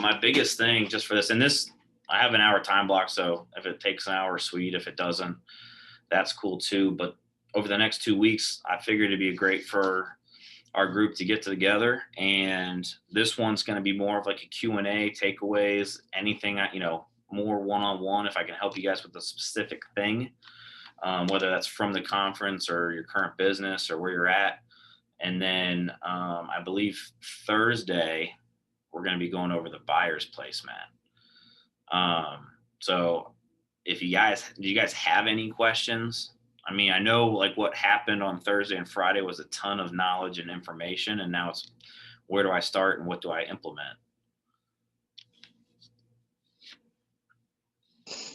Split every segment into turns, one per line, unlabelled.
my biggest thing just for this, and this, I have an hour time block. So if it takes an hour, sweet. If it doesn't, that's cool too. But over the next 2 weeks, I figured it'd be great for our group to get together. And this one's going to be more of like a Q&A, takeaways, anything, more one-on-one, if I can help you guys with a specific thing, whether that's from the conference or your current business or where you're at. And then I believe Thursday, we're going to be going over the buyer's placemat. So if do you guys have any questions? I mean, I know like what happened on Thursday and Friday was a ton of knowledge and information, and now it's where do I start and what do I implement?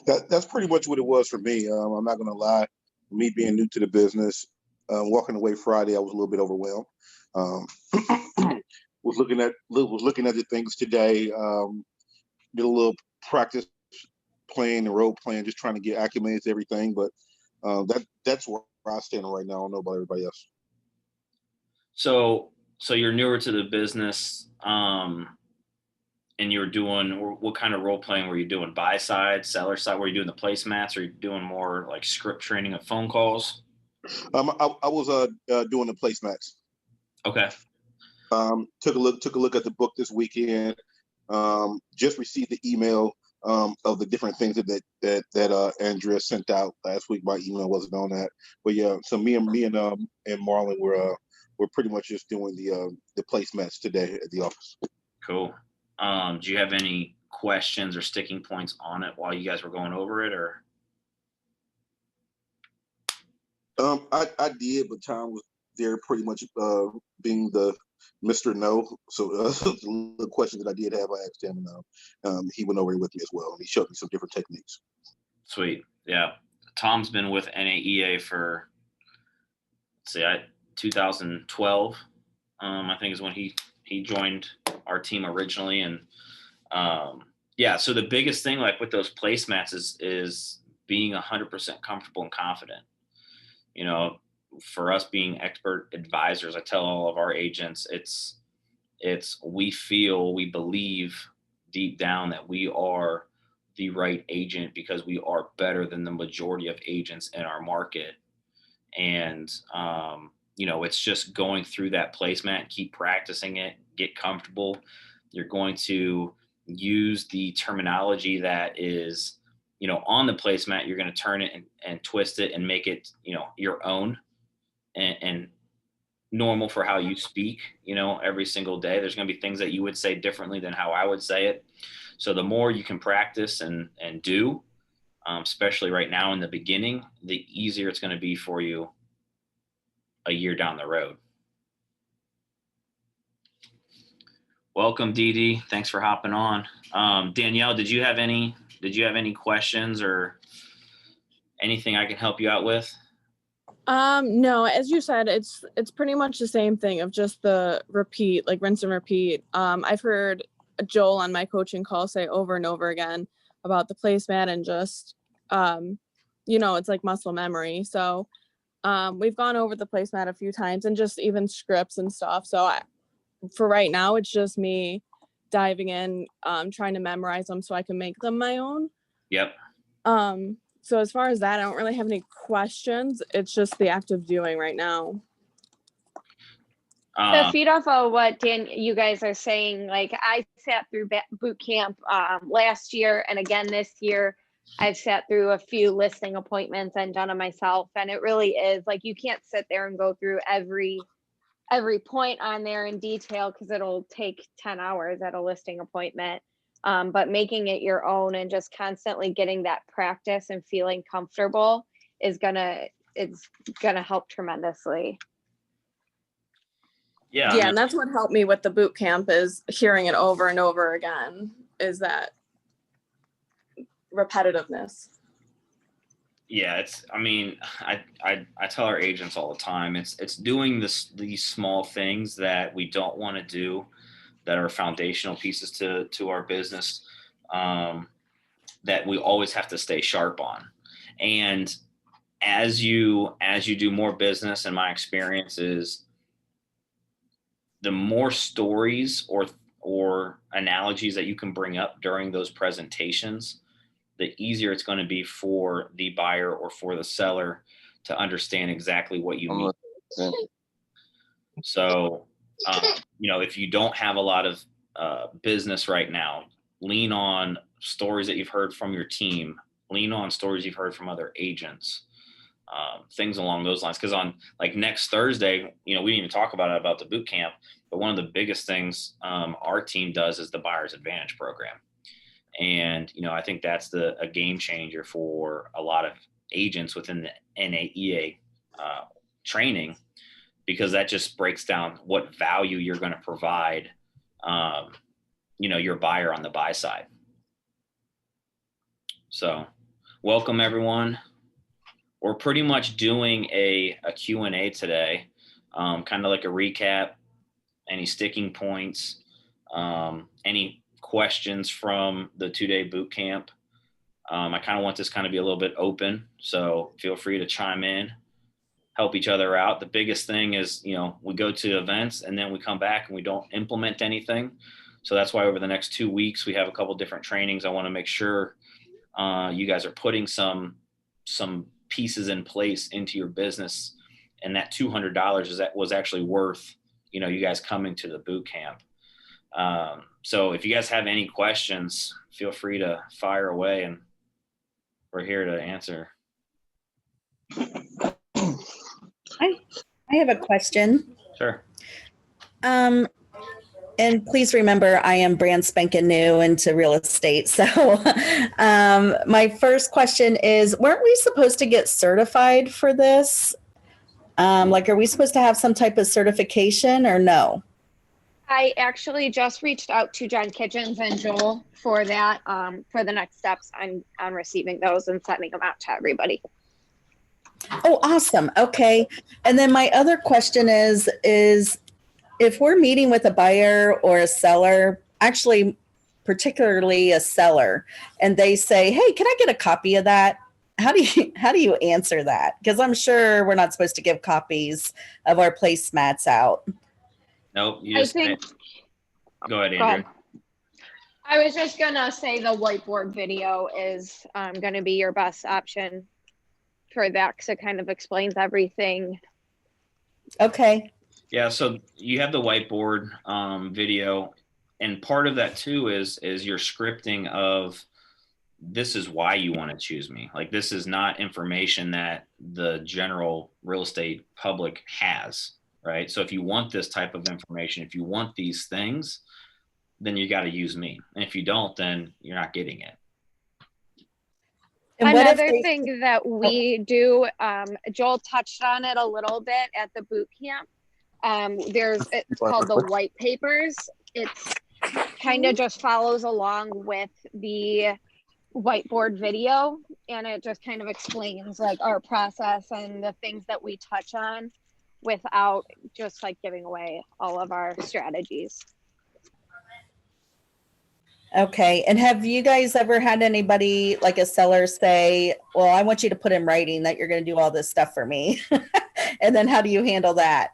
That's pretty much what it was for me. I'm not going to lie. Me being new to the business, walking away Friday, I was a little bit overwhelmed. Was looking at the things today. Did a little practice playing and role playing, just trying to get acclimated to everything. But that's where I stand right now. I don't know about everybody else.
So you're newer to the business, and you're doing, what kind of role playing were you doing? Buy side, seller side? Were you doing the placemats, or you doing more like script training of phone calls?
I was doing the placemats.
Okay.
Took a look at the book this weekend. Just received the email of the different things that Andrea sent out last week. My email wasn't on that, but yeah. So me and Marlon were pretty much just doing the placemats today at the office.
Cool. Do you have any questions or sticking points on it while you guys were going over it, or?
I did, but Tom was there pretty much being the Mr. No. So the questions that I did have, I asked him, and he went over it with me as well. And he showed me some different techniques.
Sweet. Yeah. Tom's been with NAEA for, 2012, I think is when he joined our team originally. And so the biggest thing like with those placemats is being 100% comfortable and confident. For us being expert advisors, I tell all of our agents, we believe deep down that we are the right agent because we are better than the majority of agents in our market. And, it's just going through that placemat, keep practicing it, get comfortable. You're going to use the terminology that is, on the placemat. You're going to turn it and twist it and make it, your own and normal for how you speak, every single day. There's going to be things that you would say differently than how I would say it. So the more you can practice and do, especially right now in the beginning, the easier it's going to be for you a year down the road. Welcome, Dee Dee. Thanks for hopping on. Danielle, did you have any questions or anything I can help you out with?
No, as you said, it's pretty much the same thing of just the repeat, like rinse and repeat. I've heard Joel on my coaching call say over and over again about the placemat and just, it's like muscle memory. So we've gone over the placemat a few times and just even scripts and stuff. So for right now, it's just me diving in, trying to memorize them so I can make them my own.
Yep.
So as far as that, I don't really have any questions. It's just the act of doing right now.
To feed off of what you guys are saying, like I sat through boot camp last year, and again this year, I've sat through a few listing appointments and done it myself. And it really is like, you can't sit there and go through every point on there in detail because it'll take 10 hours at a listing appointment. But making it your own and just constantly getting that practice and feeling comfortable it's gonna help tremendously.
Yeah.
And that's what helped me with the boot camp is hearing it over and over again, is that repetitiveness.
Yeah, I tell our agents all the time, it's doing these small things that we don't want to do, that are foundational pieces to our business, that we always have to stay sharp on. And as you do more business, and my experience is the more stories or or analogies that you can bring up during those presentations, the easier it's going to be for the buyer or for the seller to understand exactly what you mean. So, if you don't have a lot of business right now, lean on stories that you've heard from your team, lean on stories you've heard from other agents, things along those lines. Because on like next Thursday, we didn't even talk about the boot camp, but one of the biggest things our team does is the Buyer's Advantage program. And, I think that's a game changer for a lot of agents within the NAEA training, because that just breaks down what value you're going to provide, your buyer on the buy side. So welcome everyone. We're pretty much doing a Q&A today, kind of like a recap, any sticking points, any questions from the 2-day boot camp. I kind of want this kind of be a little bit open, so feel free to chime in, help each other out. The biggest thing is, we go to events and then we come back and we don't implement anything. So that's why over the next 2 weeks, we have a couple different trainings. I want to make sure you guys are putting some pieces in place into your business, and that $200 was actually worth, you guys coming to the boot camp. So if you guys have any questions, feel free to fire away and we're here to answer.
I have a question.
Sure.
And please remember, I am brand spanking new into real estate. So my first question is, weren't we supposed to get certified for this? Are we supposed to have some type of certification or no?
I actually just reached out to John Kitchens and Joel for that, for the next steps on receiving those and sending them out to everybody.
Oh, awesome. Okay. And then my other question is if we're meeting with a buyer or a seller, actually particularly a seller, and they say, hey, can I get a copy of that? How do you answer that? Because I'm sure we're not supposed to give copies of our placemats out.
Nope. Go ahead, Andrew.
Go ahead. I was just going to say the whiteboard video is going to be your best option for that, because it kind of explains everything.
Okay.
Yeah, so you have the whiteboard video, and part of that too is your scripting of, this is why you want to choose me. Like, this is not information that the general real estate public has, right? So if you want this type of information, if you want these things, then you got to use me. And if you don't, then you're not getting it.
And
another thing that we do, Joel touched on it a little bit at the boot camp. It's called the white papers. It's kind of just follows along with the whiteboard video, and it just kind of explains like our process and the things that we touch on without just like giving away all of our strategies.
Okay. And have you guys ever had anybody, like a seller, say, well, I want you to put in writing that you're going to do all this stuff for me? And then how do you handle that?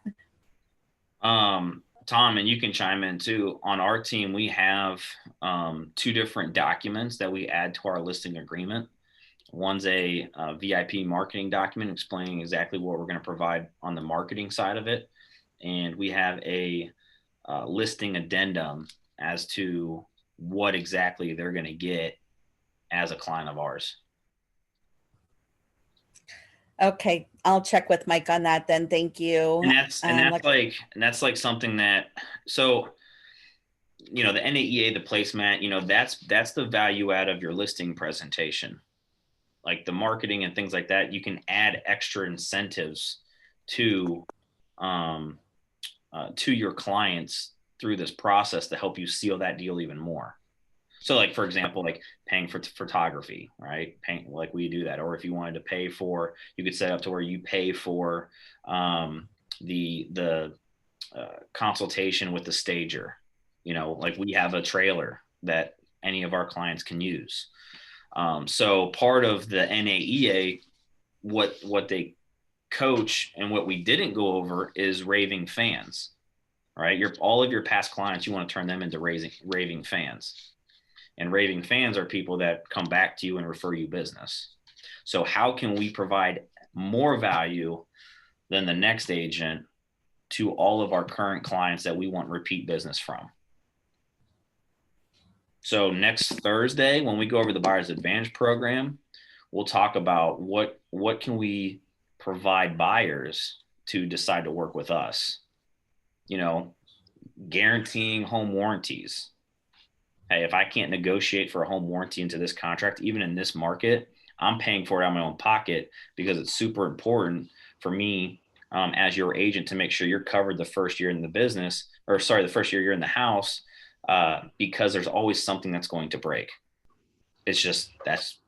Tom, and you can chime in too. On our team, we have 2 different documents that we add to our listing agreement. One's a VIP marketing document explaining exactly what we're going to provide on the marketing side of it. And we have a listing addendum as to what exactly they're going to get as a client of ours.
Okay, I'll check with Mike on that then. Thank you.
And that's like something that, so, the NAEA, the placemat, that's the value add of your listing presentation. Like the marketing and things like that, you can add extra incentives to your clients through this process to help you seal that deal even more. So like, for example, like paying for photography, right? Paying, like we do that. Or if you wanted to pay for, you could set up to where you pay for the consultation with the stager. Like we have a trailer that any of our clients can use. So part of the NAEA, what they coach and what we didn't go over is raving fans. right? All of your past clients, you want to turn them into raving fans. And raving fans are people that come back to you and refer you business. So how can we provide more value than the next agent to all of our current clients that we want repeat business from? So next Thursday, when we go over the Buyer's Advantage program, we'll talk about what can we provide buyers to decide to work with us. You know, guaranteeing home warranties. Hey, if I can't negotiate for a home warranty into this contract, even in this market, I'm paying for it out of my own pocket, because it's super important for me as your agent to make sure you're covered the first year in the business, or sorry, the first year you're in the house, because there's always something that's going to break. It's just, that's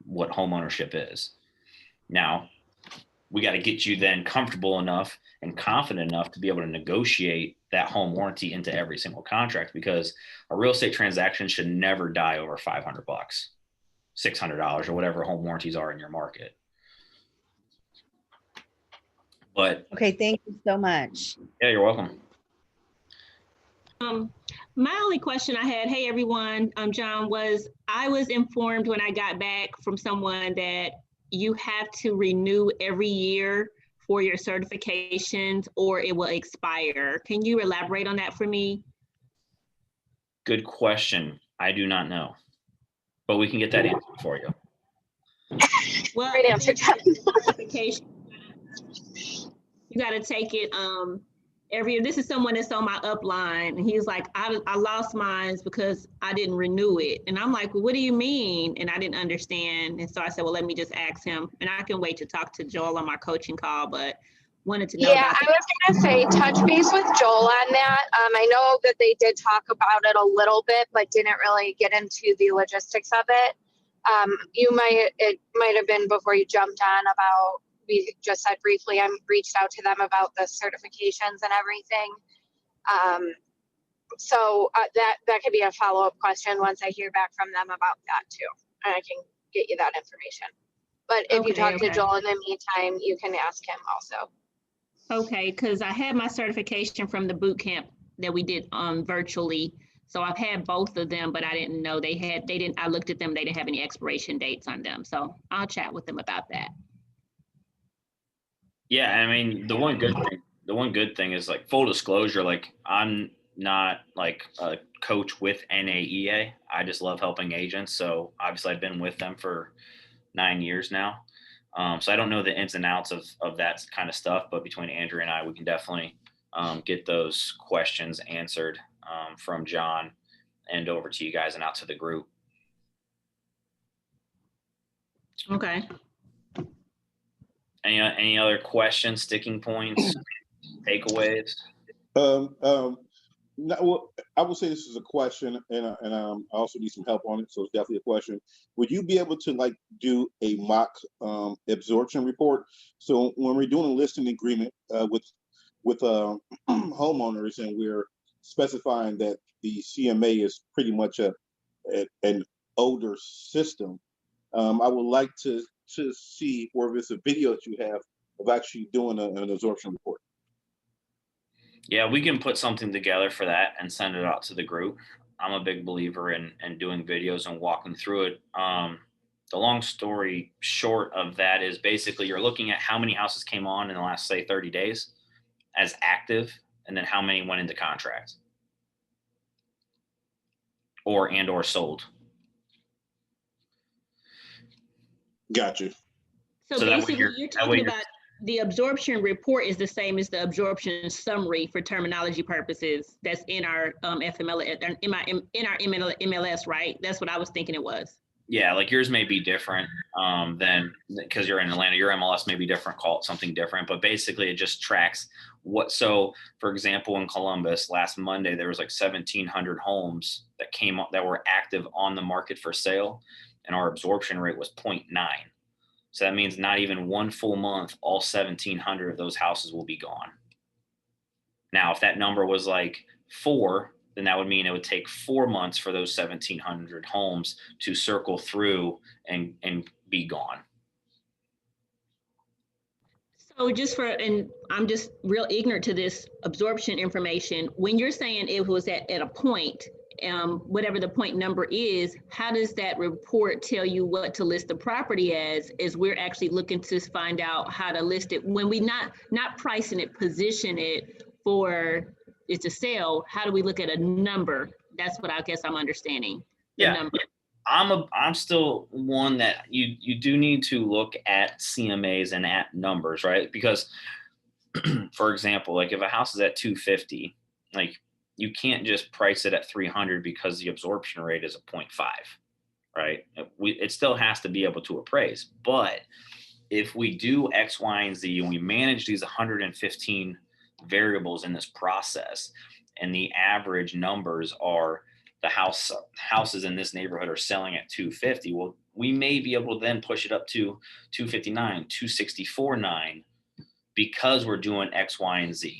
what home ownership is. Now, we got to get you then comfortable enough and confident enough to be able to negotiate that home warranty into every single contract, because a real estate transaction should never die over $500, $600, or whatever home warranties are in your market. But
Okay, thank you so much.
yeah, you're welcome.
My only question I had, hey everyone, John, I was informed when I got back from someone that you have to renew every year for your certifications or it will expire. Can you elaborate on that for me?
Good question. I do not know, but we can get that answer for you.
Well,
Great answer, John.
certification, you got to take it every year. This is someone that's on my upline, and he's like, I lost mine because I didn't renew it. And I'm like, well, what do you mean? And I didn't understand. And so I said, well, let me just ask him. And I can wait to talk to Joel on my coaching call, but wanted to know.
Yeah, I was gonna say touch base with Joel on that. I know that they did talk about it a little bit, but didn't really get into the logistics of it. It might have been before you jumped on about, we just said briefly, I reached out to them about the certifications and everything. So that could be a follow-up question once I hear back from them about that too. And I can get you that information. But if you talk to Joel in the meantime, you can ask him also.
Okay, because I had my certification from the boot camp that we did virtually. So I've had both of them, but I didn't know I looked at them, they didn't have any expiration dates on them. So I'll chat with them about that.
Yeah, I mean, the one good thing is, like, full disclosure, like, I'm not like a coach with NAEA. I just love helping agents. So obviously I've been with them for 9 years now. So I don't know the ins and outs of that kind of stuff, but between Andrea and I, we can definitely get those questions answered from John and over to you guys and out to the group.
Okay.
Any other questions, sticking points, takeaways?
No, well, I would say this is a question, and I also need some help on it, so it's definitely a question. Would you be able to, like, do a mock absorption report? So when we're doing a listing agreement with homeowners, and we're specifying that the CMA is pretty much an older system, I would like to see, or if it's a video that you have of actually doing an absorption report.
Yeah, we can put something together for that and send it out to the group. I'm a big believer in doing videos and walking through it. The long story short of that is basically you're looking at how many houses came on in the last, say, 30 days as active, and then how many went into contract or sold.
Gotcha.
So basically, you're talking about the absorption report is the same as the absorption summary for terminology purposes. That's in our FMLS, in our MLS, right? That's what I was thinking it was.
Yeah, like yours may be different than, because you're in Atlanta, your MLS may be different, call it something different, but basically it just tracks what. So for example, in Columbus last Monday, there was like 1,700 homes that came up that were active on the market for sale, and our absorption rate was 0.9. So that means not even one full month, all 1,700 of those houses will be gone. Now, if that number was like 4, then that would mean it would take 4 months for those 1,700 homes to circle through and be gone.
So and I'm just real ignorant to this absorption information. When you're saying it was at a point, whatever the point number is, how does that report tell you what to list the property as? Is we're actually looking to find out how to list it when we not pricing it, position it for it to sell. How do we look at a number? That's what I guess I'm understanding. The number.
I'm still one that you do need to look at CMAs and at numbers, right? Because for example, like if a house is at 250, like you can't just price it at 300 because the absorption rate is a 0.5, right? It still has to be able to appraise. But if we do X, Y, and Z, and we manage these 115 variables in this process, and the average numbers are the houses in this neighborhood are selling at 250, well, we may be able to then push it up to 259, 264.9 because we're doing X, Y, and Z.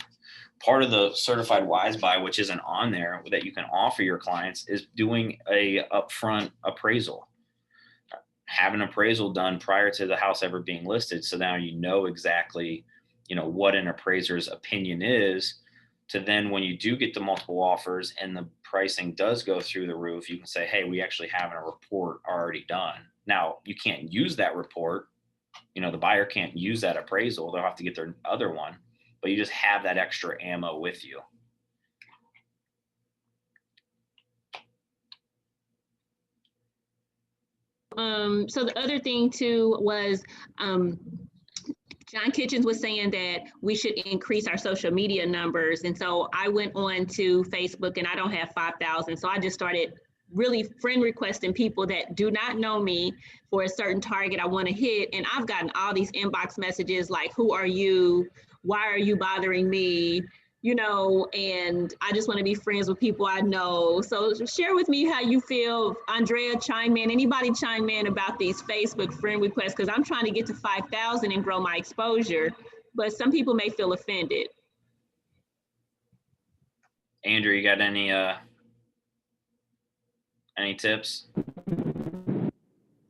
Part of the certified wise buy, which isn't on there, that you can offer your clients is doing a upfront appraisal. Have an appraisal done prior to the house ever being listed. So now you know exactly, what an appraiser's opinion is, to then when you do get the multiple offers and the pricing does go through the roof, you can say, hey, we actually have a report already done. Now you can't use that report. The buyer can't use that appraisal. They'll have to get their other one, but you just have that extra ammo with you.
So the other thing too was, John Kitchens was saying that we should increase our social media numbers. And so I went on to Facebook, and I don't have 5,000. So I just started really friend requesting people that do not know me for a certain target I want to hit. And I've gotten all these inbox messages like, who are you? Why are you bothering me? And I just want to be friends with people I know. So share with me how you feel. Andrea, chime in. Anybody chime in about these Facebook friend requests? Because I'm trying to get to 5,000 and grow my exposure, but some people may feel offended.
Andrew, you got any tips?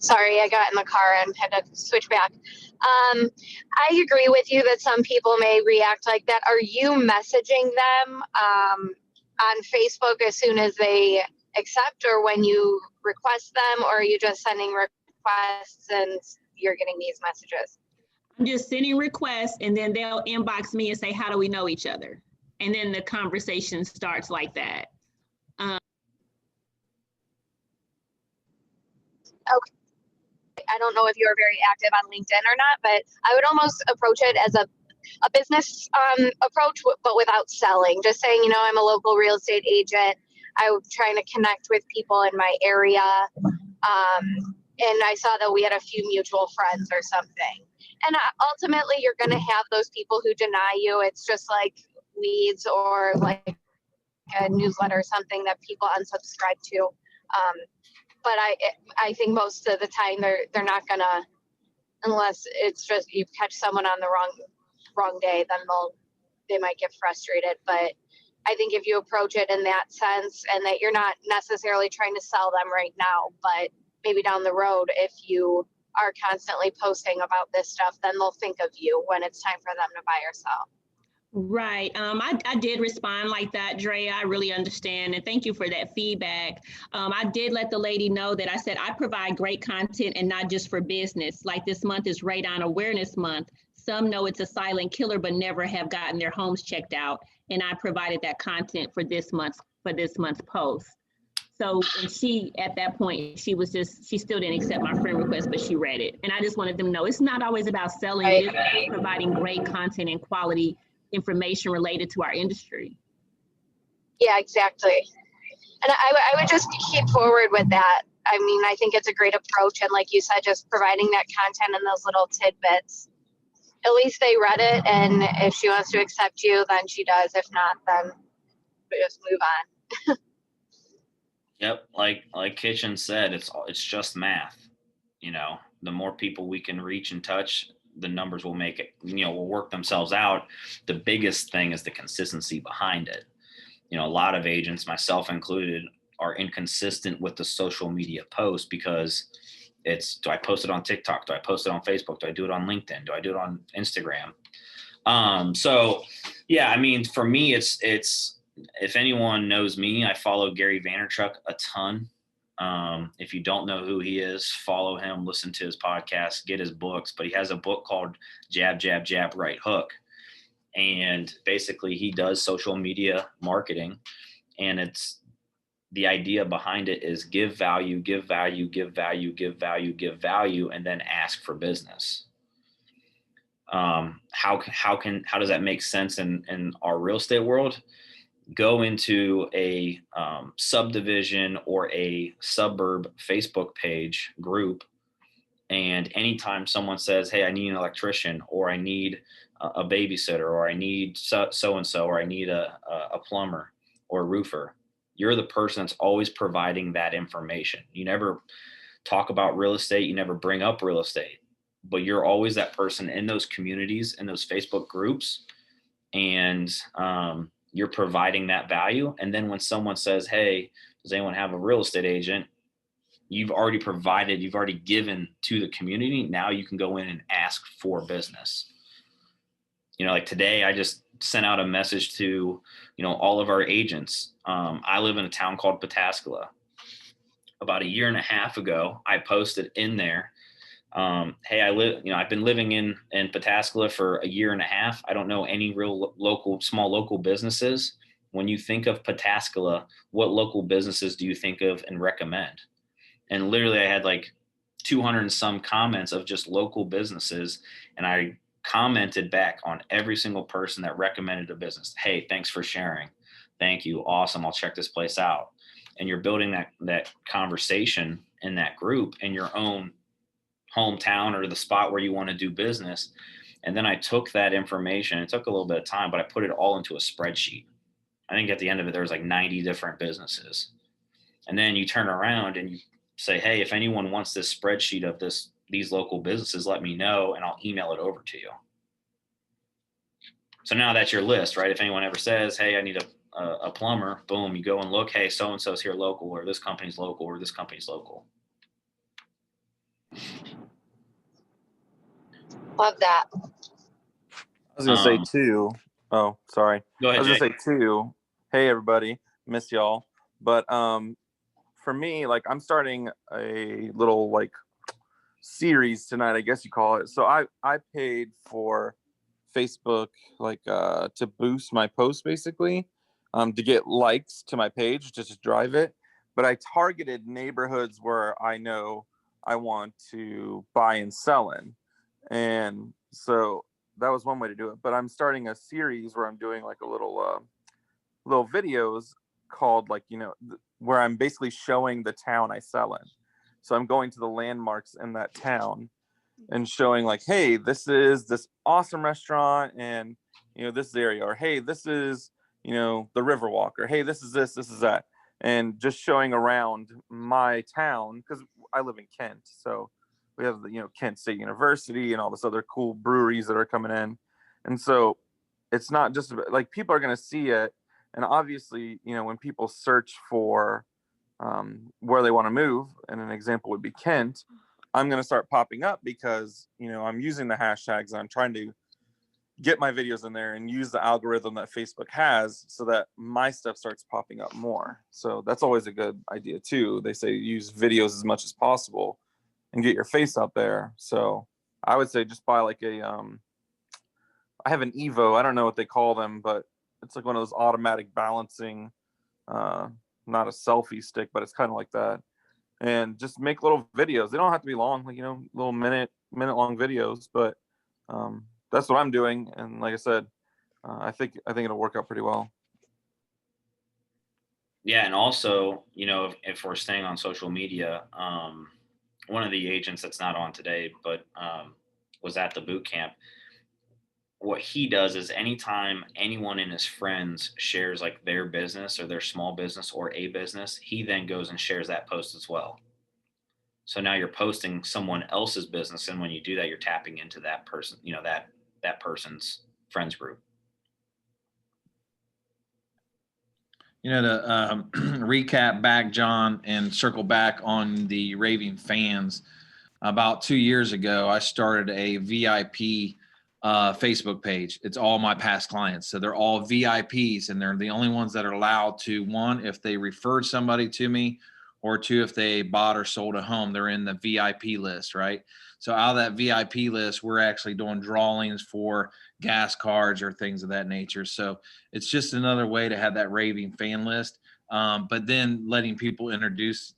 Sorry, I got in the car and had to switch back. I agree with you that some people may react like that. Are you messaging them on Facebook as soon as they accept, or when you request them, or are you just sending requests and you're getting these messages?
I'm just sending requests, and then they'll inbox me and say, how do we know each other? And then the conversation starts like that.
Okay. I don't know if you're very active on LinkedIn or not, but I would almost approach it as a business approach, but without selling. Just saying, I'm a local real estate agent. I'm trying to connect with people in my area. And I saw that we had a few mutual friends or something. And ultimately, you're going to have those people who deny you. It's just like weeds or like a newsletter or something that people unsubscribe to. But I think most of the time they're not gonna, unless it's just you catch someone on the wrong day, then they might get frustrated. But I think if you approach it in that sense, and that you're not necessarily trying to sell them right now, but maybe down the road, if you are constantly posting about this stuff, then they'll think of you when it's time for them to buy or sell.
Right. I did respond like that, Dre. I really understand. And thank you for that feedback. I did let the lady know that I said I provide great content and not just for business. Like this month is Radon Awareness Month. Some know it's a silent killer, but never have gotten their homes checked out. And I provided that content for this month's post. So, and she, at that point, she still didn't accept my friend request, but she read it. And I just wanted them to know it's not always about selling,
Right.
it's about providing great content and quality information related to our industry.
Yeah, exactly. And I would just keep forward with that. I mean, I think it's a great approach. And like you said, just providing that content and those little tidbits. At least they read it. And if she wants to accept you, then she does. If not, then we just move on.
Yep. Like Kitchen said, it's just math. The more people we can reach and touch, the numbers will make it, will work themselves out. The biggest thing is the consistency behind it. A lot of agents, myself included, are inconsistent with the social media posts because It's, do I post it on TikTok? Do I post it on Facebook? Do I do it on LinkedIn? Do I do it on Instagram? So yeah, I mean, for me, it's, if anyone knows me, I follow Gary Vaynerchuk a ton. If you don't know who he is, follow him, listen to his podcast, get his books, but he has a book called Jab, Jab, Jab, Right Hook. And basically he does social media marketing, and it's, the idea behind it is give value, give value, give value, give value, give value, and then ask for business. How does that make sense in our real estate world? Go into a subdivision or a suburb Facebook page group, and anytime someone says, hey, I need an electrician, or I need a babysitter, or I need so-and-so, or I need a plumber or a roofer, you're the person that's always providing that information. You never talk about real estate, you never bring up real estate, but you're always that person in those communities, in those Facebook groups, and you're providing that value. And then when someone says, hey, does anyone have a real estate agent? You've already provided, you've already given to the community. Now you can go in and ask for business. You know, like today, I just sent out a message to, you know, all of our agents. I live in a town called Pataskala. About a year and a half ago, I posted in there, hey, I've been living in Pataskala for a year and a half. I don't know any real small local businesses. When you think of Pataskala, what local businesses do you think of and recommend? And literally I had like 200 and some comments of just local businesses. And I commented back on every single person that recommended a business. Hey, thanks for sharing. Thank you. Awesome. I'll check this place out. And you're building that conversation in that group in your own hometown or the spot where you want to do business. And then I took that information, it took a little bit of time, but I put it all into a spreadsheet. I think at the end of it, there was like 90 different businesses. And then you turn around and you say, hey, if anyone wants this spreadsheet of these local businesses, let me know and I'll email it over to you. So now that's your list, right? If anyone ever says, hey, I need a plumber, boom, you go and look, hey, so-and-so's here local, or this company's local, or this company's local.
Love that.
I was gonna say too. Oh, sorry.
Go ahead,
I was
Jay.
gonna say too. Hey, everybody, miss y'all. But for me, like I'm starting a little like series tonight, I guess you call it. So I paid for Facebook like to boost my post basically, to get likes to my page, just to drive it. But I targeted neighborhoods where I know I want to buy and sell in, and so that was one way to do it. But I'm starting a series where I'm doing like a little videos called like, where I'm basically showing the town I sell in. So I'm going to the landmarks in that town and showing like, hey, this is this awesome restaurant and, this area, or hey, this is, the Riverwalk, or hey, this is that. And just showing around my town, because I live in Kent. So we have the, Kent State University and all this other cool breweries that are coming in. And so it's not just like people are going to see it. And obviously, when people search for where they want to move, and an example would be Kent, I'm going to start popping up because, I'm using the hashtags and I'm trying to get my videos in there and use the algorithm that Facebook has so that my stuff starts popping up more. So that's always a good idea too. They say use videos as much as possible and get your face out there. So I would say just buy like I have an Evo. I don't know what they call them, but it's like one of those automatic balancing, not a selfie stick, but it's kind of like that. And just make little videos. They don't have to be long, like, little minute long videos, but that's what I'm doing. And like I said, I think it'll work out pretty well.
Yeah. And also, if we're staying on social media, one of the agents that's not on today, but was at the boot camp, what he does is anytime anyone in his friends shares like their business or their small business or a business, he then goes and shares that post as well. So now you're posting someone else's business. And when you do that, you're tapping into that person, that person's friends group.
To recap back, John, and circle back on the raving fans, about 2 years ago, I started a VIP Facebook page. It's all my past clients. So they're all VIPs, and they're the only ones that are allowed to, one, if they referred somebody to me, or two, if they bought or sold a home, they're in the VIP list, right? So out of that VIP list, we're actually doing drawings for gas cards or things of that nature. So it's just another way to have that raving fan list. But then letting people introduce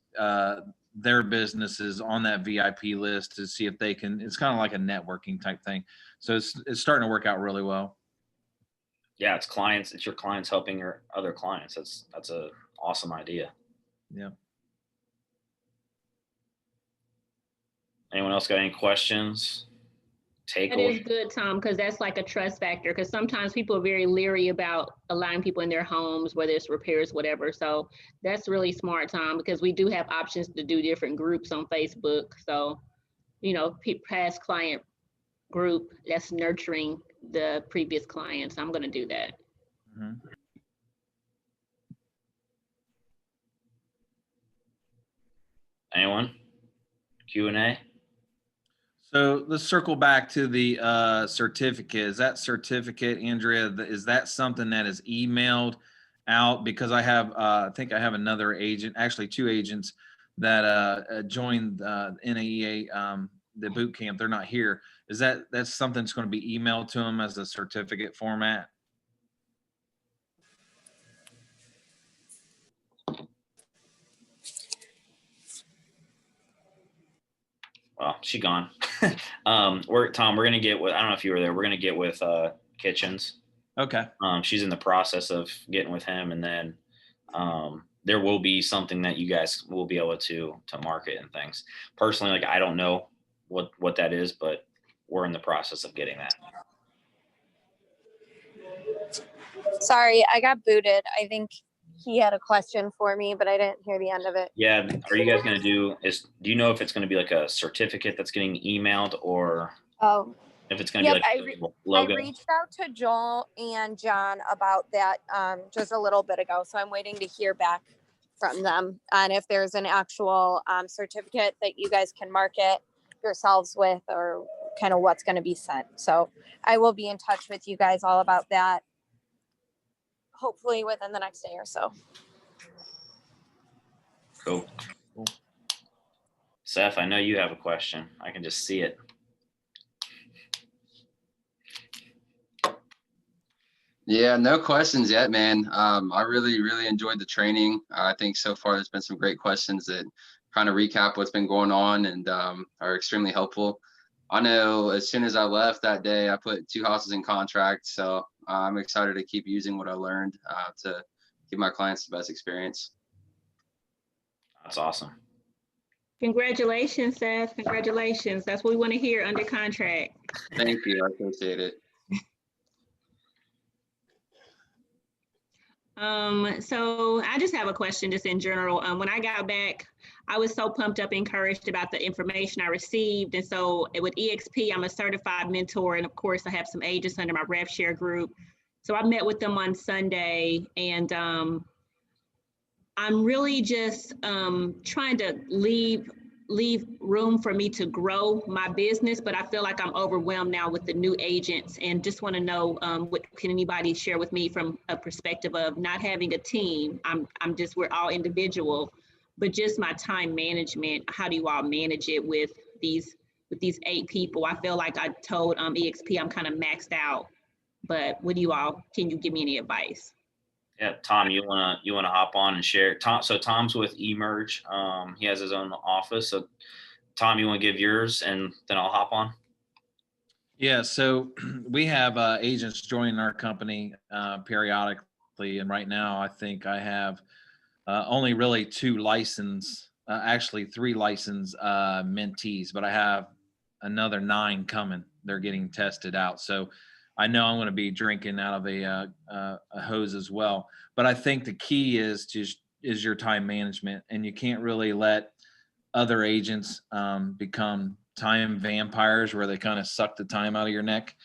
their businesses on that VIP list to see if they can, it's kind of like a networking type thing. So it's starting to work out really well.
Yeah, it's clients. It's your clients helping your other clients. That's a awesome idea.
Yeah.
Anyone else got any questions?
That is good, Tom, because that's like a trust factor. Because sometimes people are very leery about allowing people in their homes, whether it's repairs, whatever. So that's really smart, Tom, because we do have options to do different groups on Facebook. So, you know, past client group that's nurturing the previous clients. I'm going to do that.
Mm-hmm.
Anyone? Q&A?
So let's circle back to the certificate. Is that certificate, Andrea, is that something that is emailed out? Because I have, I think I have another agent, actually 2 agents that joined NAEA, the boot camp. They're not here. Is that's something that's going to be emailed to them as a certificate format?
Well, she gone. We're gonna get with, I don't know if you were there, we're gonna get with Kitchens.
Okay.
She's in the process of getting with him, and then there will be something that you guys will be able to market and things. Personally, like I don't know what that is, but we're in the process of getting that.
Sorry, I got booted. I think he had a question for me, but I didn't hear the end of it.
Yeah, are you guys going to do you know if it's going to be like a certificate that's getting emailed, or if it's going to be like a logo?
I reached out to Joel and John about that just a little bit ago, so I'm waiting to hear back from them on if there's an actual certificate that you guys can market yourselves with, or kind of what's going to be sent. So I will be in touch with you guys all about that, hopefully within the next day or so.
Cool. Seth, I know you have a question. I can just see it.
Yeah, no questions yet, man. I really enjoyed the training. I think so far there's been some great questions that kind of recap what's been going on and are extremely helpful. I know as soon as I left that day, I put 2 houses in contract. So I'm excited to keep using what I learned to give my clients the best experience.
That's awesome.
Congratulations, Seth. Congratulations. That's what we want to hear under contract.
Thank you. I appreciate it.
So I just have a question just in general. When I got back, I was so pumped up, encouraged about the information I received. And so with EXP, I'm a certified mentor. And of course, I have some agents under my rev share group. So I met with them on Sunday, and I'm really just trying to leave room for me to grow my business, but I feel like I'm overwhelmed now with the new agents, and just want to know what can anybody share with me from a perspective of not having a team. We're all individual, but just my time management. How do you all manage it with these 8 people? I feel like I told EXP I'm kind of maxed out, but can you give me any advice?
Yeah, Tom, you wanna hop on and share? So Tom's with Emerge. He has his own office. So Tom, you want to give yours, and then I'll hop on?
Yeah, so we have agents joining our company periodically, and right now I think I have only really 2 licensed, actually 3 licensed mentees, but I have another 9 coming. They're getting tested out. So I know I'm going to be drinking out of a hose as well. But I think the key is your time management, and you can't really let other agents become time vampires where they kind of suck the time out of your neck.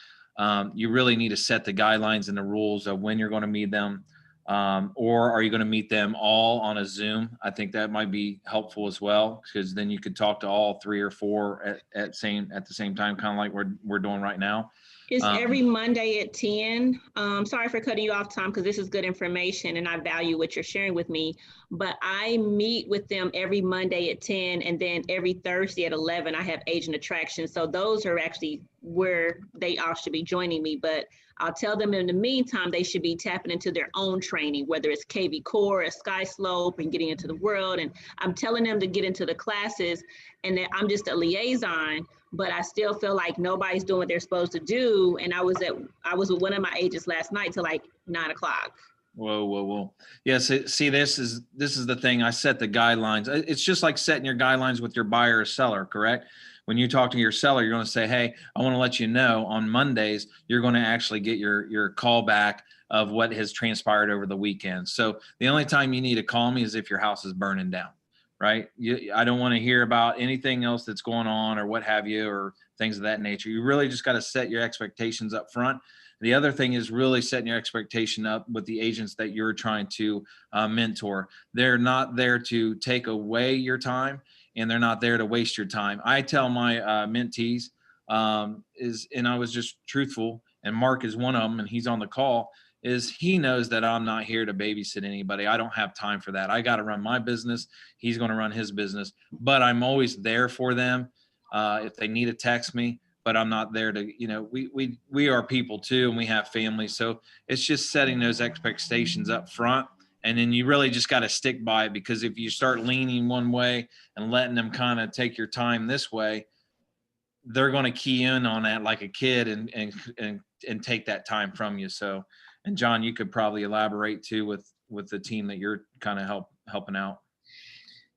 You really need to set the guidelines and the rules of when you're going to meet them, Or are you going to meet them all on a Zoom? I think that might be helpful as well, because then you could talk to all 3 or 4 at the same time, kind of like we're doing right now.
It's every Monday at 10. Sorry for cutting you off, Tom, because this is good information and I value what you're sharing with me. But I meet with them every Monday at 10, and then every Thursday at 11, I have agent attraction. So those are actually where they all should be joining me. But I'll tell them in the meantime, they should be tapping into their own training, whether it's KV Core, or Sky Slope, and getting into the world. And I'm telling them to get into the classes, and that I'm just a liaison, but I still feel like nobody's doing what they're supposed to do. And I was with one of my agents last night till like 9 o'clock.
Whoa. Yes. See, this is the thing. I set the guidelines. It's just like setting your guidelines with your buyer or seller, correct? When you talk to your seller, you're going to say, hey, I want to let you know on Mondays, you're going to actually get your call back of what has transpired over the weekend. So the only time you need to call me is if your house is burning down, right? I don't want to hear about anything else that's going on or what have you, or things of that nature. You really just got to set your expectations up front. The other thing is really setting your expectation up with the agents that you're trying to mentor. They're not there to take away your time, and they're not there to waste your time. I tell my mentees and I was just truthful, and Mark is one of them, and he's on the call, is he knows that I'm not here to babysit anybody. I don't have time for that. I got to run my business. He's going to run his business, but I'm always there for them. If they need to text me, but I'm not there to, we are people too, and we have families. So it's just setting those expectations up front. And then you really just got to stick by it, because if you start leaning one way and letting them kind of take your time this way, they're going to key in on that like a kid and take that time from you. So, and John, you could probably elaborate too with the team that you're kind of helping out.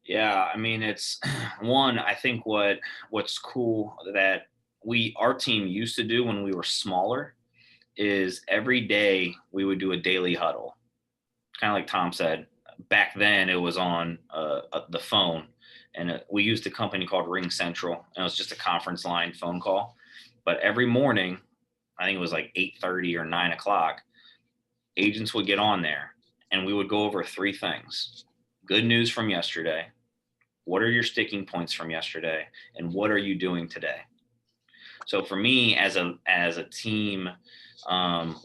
Yeah, I mean, it's one, I think what's cool that our team used to do when we were smaller is every day we would do a daily huddle. Kind of like Tom said, back then it was on the phone, and we used a company called Ring Central, and it was just a conference line phone call. But every morning, I think it was like 8:30 or 9 o'clock, agents would get on there and we would go over 3 things. Good news from yesterday. What are your sticking points from yesterday? And what are you doing today? So for me as a team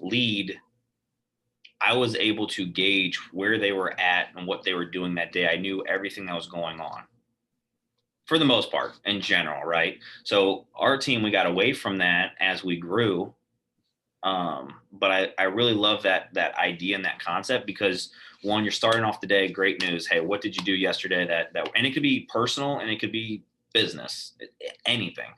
lead, I was able to gauge where they were at and what they were doing that day. I knew everything that was going on for the most part in general, right? So our team, we got away from that as we grew. But I really love that idea and that concept, because one, you're starting off the day, great news. Hey, what did you do yesterday and it could be personal and it could be business, anything.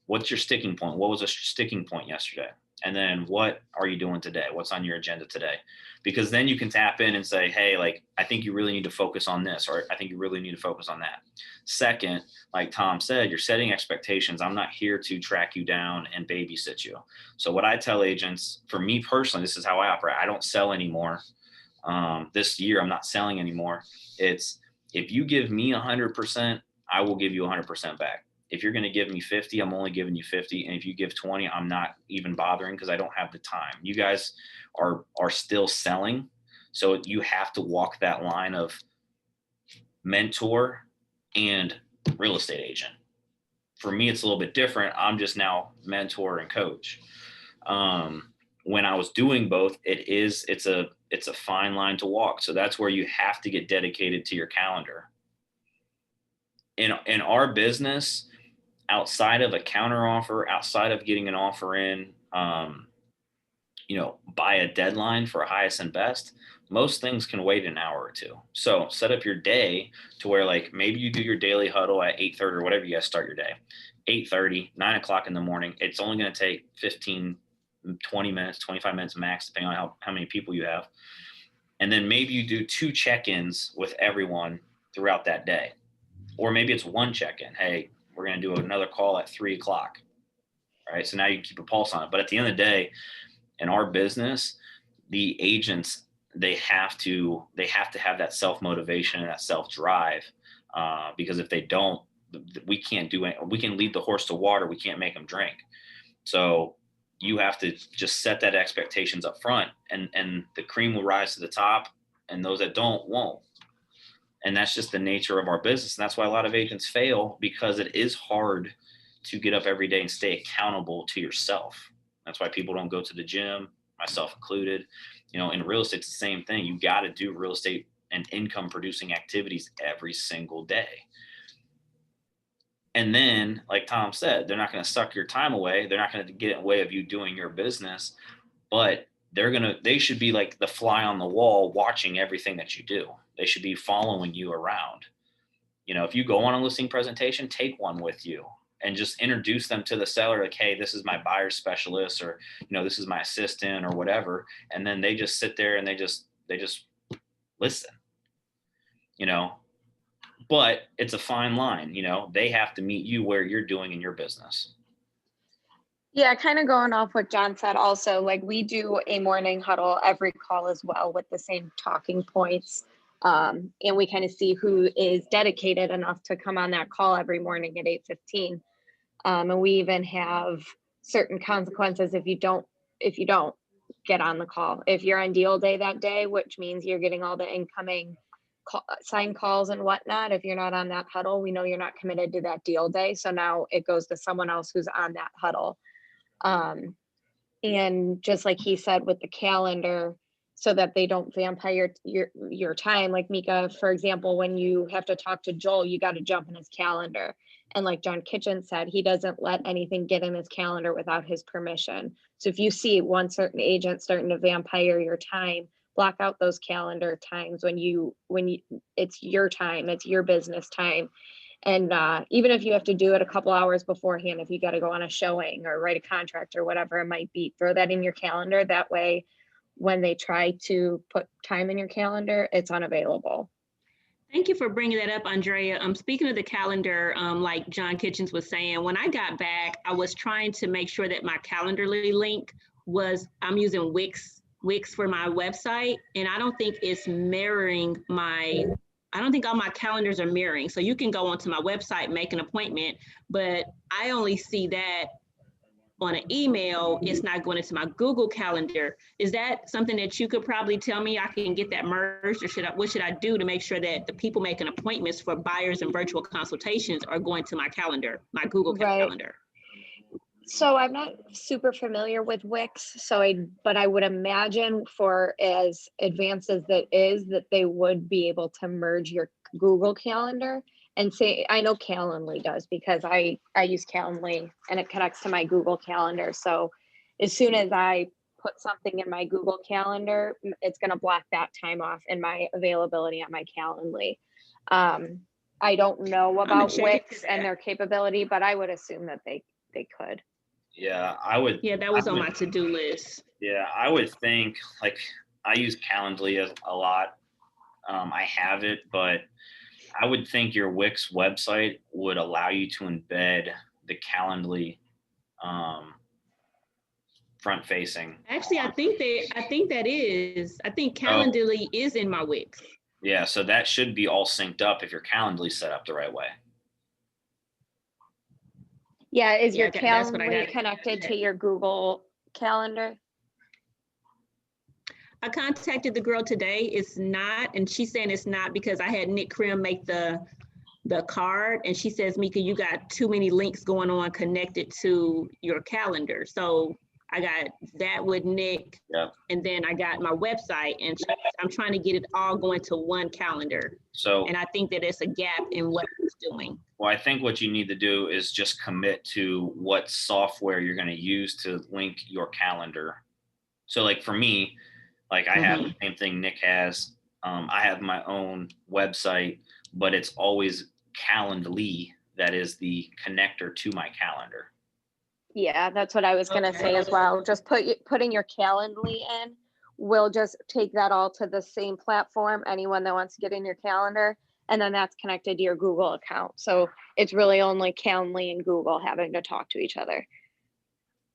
What's your sticking point? What was a sticking point yesterday? And then what are you doing today? What's on your agenda today? Because then you can tap in and say, hey, like, I think you really need to focus on this, or I think you really need to focus on that. Second, like Tom said, you're setting expectations. I'm not here to track you down and babysit you. So what I tell agents, for me personally, this is how I operate. I don't sell anymore. This year, I'm not selling anymore. It's, if you give me 100%, I will give you 100% back. If you're going to give me 50, I'm only giving you 50. And if you give 20, I'm not even bothering, because I don't have the time. You guys are still selling. So you have to walk that line of mentor and real estate agent. For me, it's a little bit different. I'm just now mentor and coach. When I was doing both, it's a fine line to walk. So that's where you have to get dedicated to your calendar. In our business, outside of a counter offer, outside of getting an offer in, by a deadline for highest and best, most things can wait an hour or two. So set up your day to where, like, maybe you do your daily huddle at 8:30 or whatever you guys start your day, 8:30, 9 o'clock in the morning. It's only going to take 15, 20 minutes, 25 minutes max, depending on how many people you have. And then maybe you do 2 check-ins with everyone throughout that day. Or maybe it's 1 check-in. Hey, we're going to do another call at 3 o'clock. All right. So now you keep a pulse on it. But at the end of the day, in our business, the agents, they have to have that self-motivation and that self-drive, because if they don't, we can't do it. We can lead the horse to water. We can't make them drink. So you have to just set that expectations up front, and the cream will rise to the top, and those that don't won't. And that's just the nature of our business. And that's why a lot of agents fail, because it is hard to get up every day and stay accountable to yourself. That's why people don't go to the gym, myself included. You know, in real estate, it's the same thing. You got to do real estate and income producing activities every single day. And then, like Tom said, they're not going to suck your time away. They're not going to get in the way of you doing your business, but they should be like the fly on the wall, watching everything that you do. They should be following you around. You know, if you go on a listing presentation, take one with you and just introduce them to the seller. Like, hey, this is my buyer specialist, or, you know, this is my assistant, or whatever. And then they just sit there and they just listen, you know. But it's a fine line, you know. They have to meet you where you're doing in your business.
Yeah, kind of going off what John said also, like we do a morning huddle every call as well with the same talking points. And we kind of see who is dedicated enough to come on that call every morning at 8:15. And we even have certain consequences if you don't get on the call. If you're on deal day that day, which means you're getting all the incoming sign calls and whatnot. If you're not on that huddle, we know you're not committed to that deal day. So now it goes to someone else who's on that huddle. And just like he said with the calendar, so that they don't vampire your time. Like Mika, for example, when you have to talk to Joel, you got to jump in his calendar. And like John Kitchen said, he doesn't let anything get in his calendar without his permission. So if you see one certain agent starting to vampire your time, block out those calendar times when it's your time, it's your business time. And even if you have to do it a couple hours beforehand, if you got to go on a showing or write a contract or whatever it might be, throw that in your calendar. That way, when they try to put time in your calendar, it's unavailable.
Thank you for bringing that up, Andrea. Speaking of the calendar, like John Kitchens was saying, when I got back, I was trying to make sure that my Calendarly link I'm using Wix for my website, and I don't think it's mirroring I don't think all my calendars are mirroring. So you can go onto my website, make an appointment, but I only see that on an email. It's not going into my Google Calendar. Is that something that you could probably tell me I can get that merged, or what should I do to make sure that the people making appointments for buyers and virtual consultations are going to my calendar, my Google Calendar?
So I'm not super familiar with Wix, but I would imagine for as advanced as that is, that they would be able to merge your Google Calendar and say, I know Calendly does, because I use Calendly and it connects to my Google Calendar. So as soon as I put something in my Google Calendar, it's going to block that time off in my availability on my Calendly. I don't know about Wix and their capability, but I would assume that they could.
Yeah, I would.
Yeah, that was on my to-do list.
Yeah, I would think, like, I use Calendly a lot. I have it, but I would think your Wix website would allow you to embed the Calendly front facing.
Actually, I think Calendly is in my Wix.
Yeah, so that should be all synced up if your Calendly set up the right way.
Yeah, is your Calendly connected to your Google Calendar?
I contacted the girl today. It's not, and she's saying it's not because I had Nick Krim make the card, and she says, Mika, you got too many links going on connected to your calendar. So I got that with Nick, and then I got my website, and I'm trying to get it all going to one calendar. And I think that it's a gap in what it's doing.
Well, I think what you need to do is just commit to what software you're going to use to link your calendar. So like for me, like I have the same thing Nick has. I have my own website, but it's always Calendly that is the connector to my calendar.
Yeah, that's what I was going to say as well. Just putting your Calendly in will just take that all to the same platform, anyone that wants to get in your calendar, and then that's connected to your Google account. So it's really only Calendly and Google having to talk to each other.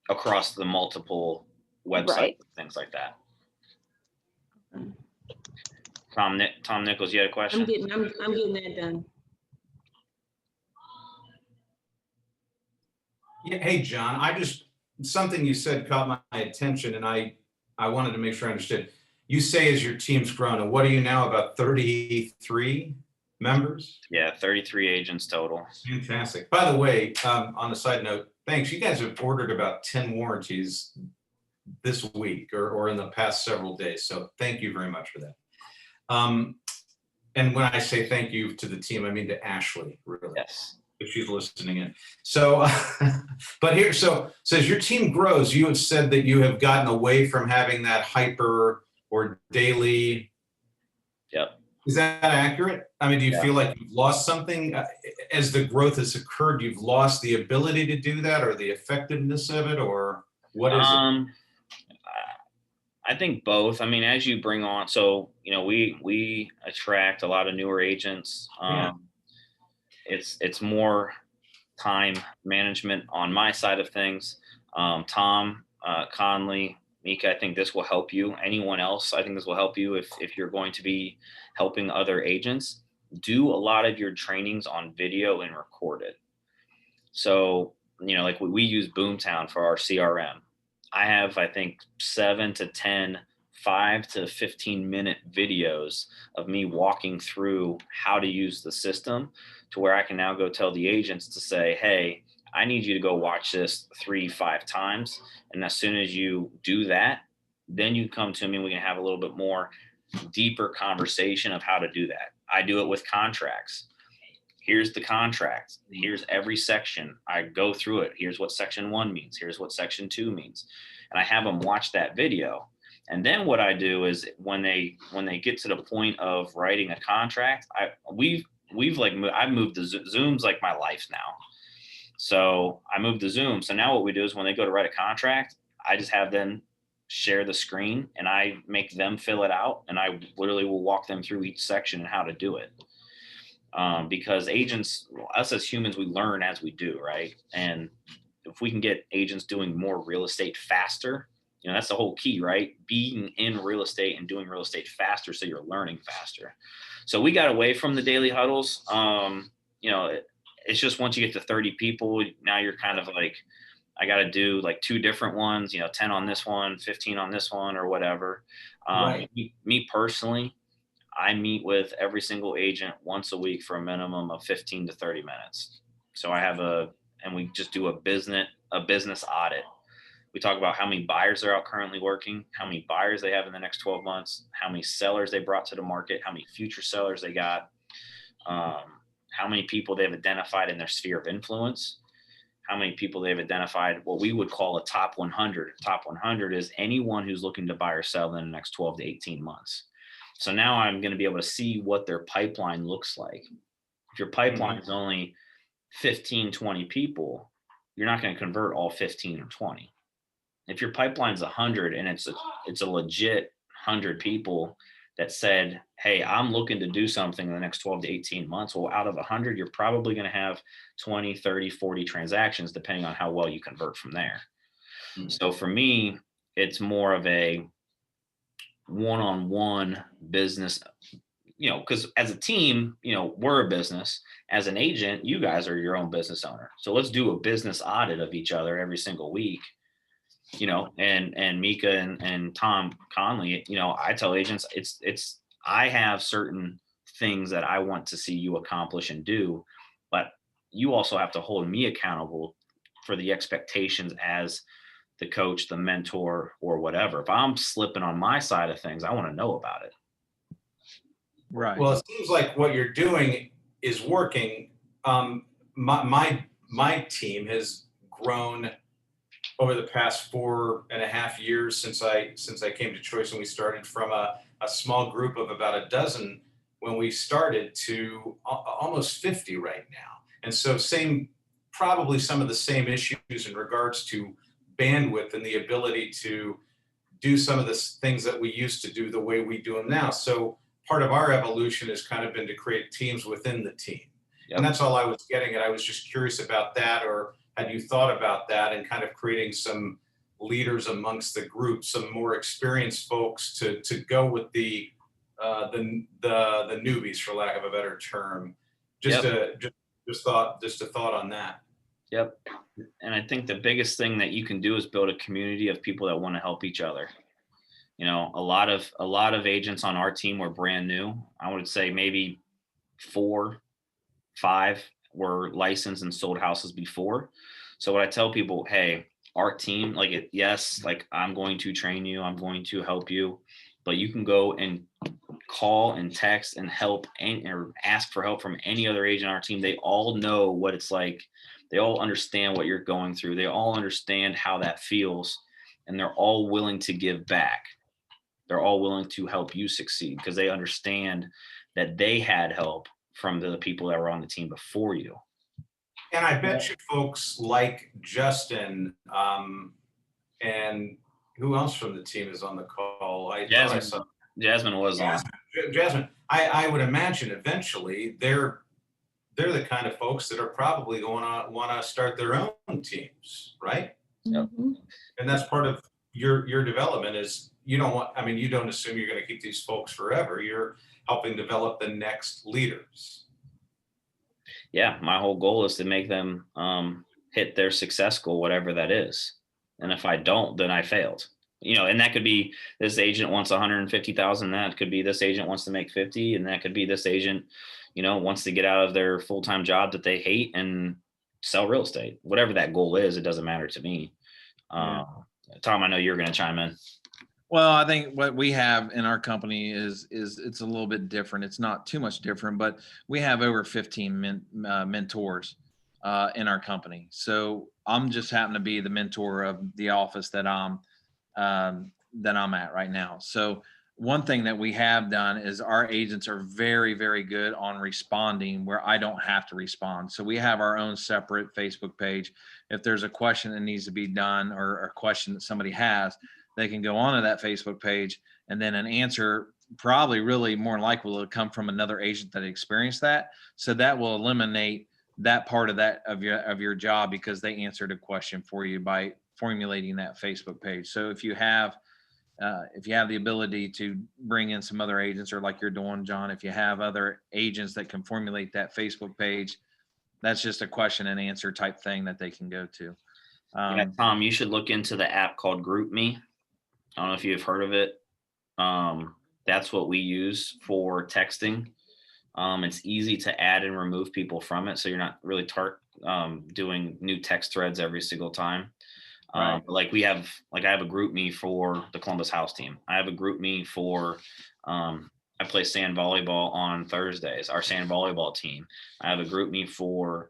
Across the multiple websites, things like that. Tom Nichols, you had a question?
I'm getting that done.
Yeah, hey, John, I just something you said caught my attention, and I wanted to make sure I understood. You say as your team's grown, and what are you now, about 33 members?
Yeah, 33 agents total.
Fantastic. By the way, on a side note, thanks. You guys have ordered about 10 warranties this week or in the past several days. So thank you very much for that. And when I say thank you to the team, I mean to Ashley, really.
Yes.
If she's listening in. So, but here, so as your team grows, you have said that you have gotten away from having that hyper or daily.
Yep.
Is that accurate? I mean, do you feel like you've lost something as the growth has occurred? You've lost the ability to do that, or the effectiveness of it, or what is it?
I think both. I mean, as you bring on, so we attract a lot of newer agents. It's more time management on my side of things. Tom Conley, Mika, I think this will help you. Anyone else, I think this will help you if you're going to be helping other agents. Do a lot of your trainings on video and record it. So, like we use Boomtown for our CRM. I have, I think, 7 to 10, 5 to 15-minute videos of me walking through how to use the system, to where I can now go tell the agents to say, hey, I need you to go watch this 3-5 times. And as soon as you do that, then you come to me and we can have a little bit more deeper conversation of how to do that. I do it with contracts. Here's the contract. Here's every section. I go through it. Here's what section 1 means. Here's what section 2 means. And I have them watch that video. And then what I do is when they get to the point of writing a contract, I've moved the Zoom's like my life now. So I moved to Zoom. So now what we do is when they go to write a contract, I just have them share the screen and I make them fill it out. And I literally will walk them through each section and how to do it. Because agents, us as humans, we learn as we do, right? And if we can get agents doing more real estate faster, that's the whole key, right? Being in real estate and doing real estate faster, so you're learning faster. So we got away from the daily huddles. It's just once you get to 30 people, now you're kind of like, I got to do like 2 different ones, 10 on this one, 15 on this one, or whatever.
Right.
Me personally, I meet with every single agent once a week for a minimum of 15 to 30 minutes. So and we just do a business audit. We talk about how many buyers are out currently working, how many buyers they have in the next 12 months, how many sellers they brought to the market, how many future sellers they got, how many people they've identified in their sphere of influence, how many people they've identified what we would call a top 100. Top 100 is anyone who's looking to buy or sell in the next 12 to 18 months. So now I'm going to be able to see what their pipeline looks like. If your pipeline is only 15, 20 people, you're not going to convert all 15 or 20. If your pipeline's 100 and it's a legit 100 people that said, hey, I'm looking to do something in the next 12 to 18 months. Well, out of 100, you're probably going to have 20, 30, 40 transactions, depending on how well you convert from there. So for me, it's more of a one-on-one business, because as a team, we're a business. As an agent, you guys are your own business owner. So let's do a business audit of each other every single week. And Mika and Tom Conley, I tell agents I have certain things that I want to see you accomplish and do, but you also have to hold me accountable for the expectations as the coach, the mentor, or whatever. If I'm slipping on my side of things, I want to know about it.
Right.
Well, it seems like what you're doing is working. My team has grown over the past 4.5 years since I came to Choice, and we started from a small group of about a dozen when we started to almost 50 right now. And so probably some of the same issues in regards to bandwidth and the ability to do some of the things that we used to do the way we do them now. So part of our evolution has kind of been to create teams within the team. Yep. And that's all I was getting at. I was just curious about that, or had you thought about that and kind of creating some leaders amongst the group, some more experienced folks to go with the newbies, for lack of a better term? Just a thought on that.
Yep. And I think the biggest thing that you can do is build a community of people that want to help each other. You know, a lot of agents on our team were brand new. I would say maybe 4, 5 were licensed and sold houses before. So what I tell people, hey, our team, like yes, like I'm going to train you, I'm going to help you, but you can go and call and text and help or ask for help from any other agent on our team. They all know what it's like. They all understand what you're going through. They all understand how that feels, and they're all willing to give back. They're all willing to help you succeed because they understand that they had help from the people that were on the team before you.
And I bet you folks like Justin, and who else from the team is on the call?
Jasmine was on.
Jasmine, I would imagine eventually they're the kind of folks that are probably going to want to start their own teams, right?
Yep.
And that's part of your development is you don't assume you're going to keep these folks forever. You're helping develop the next leaders.
Yeah, my whole goal is to make them hit their success goal, whatever that is. And if I don't, then I failed. You know, and that could be this agent wants 150,000. That could be this agent wants to make 50, and that could be this agent, you know, wants to get out of their full-time job that they hate and sell real estate. Whatever that goal is, it doesn't matter to me. Tom, I know you're going to chime in.
Well, I think what we have in our company is it's a little bit different. It's not too much different, but we have over 15 mentors in our company. So I'm just happen to be the mentor of the office that I'm at right now. So one thing that we have done is our agents are very, very good on responding where I don't have to respond. So we have our own separate Facebook page. If there's a question that needs to be done or a question that somebody has, they can go onto that Facebook page, and then an answer probably really more likely will come from another agent that experienced that. So that will eliminate that part of your job because they answered a question for you by formulating that Facebook page. So if you have the ability to bring in some other agents, or like you're doing, John, if you have other agents that can formulate that Facebook page, that's just a question and answer type thing that they can go to.
Yeah, Tom, you should look into the app called GroupMe. I don't know if you've heard of it. That's what we use for texting. It's easy to add and remove people from it, so you're not really doing new text threads every single time.
Right.
Like I have a GroupMe for the Columbus House team. I have a GroupMe for I play sand volleyball on Thursdays, our sand volleyball team. I have a GroupMe for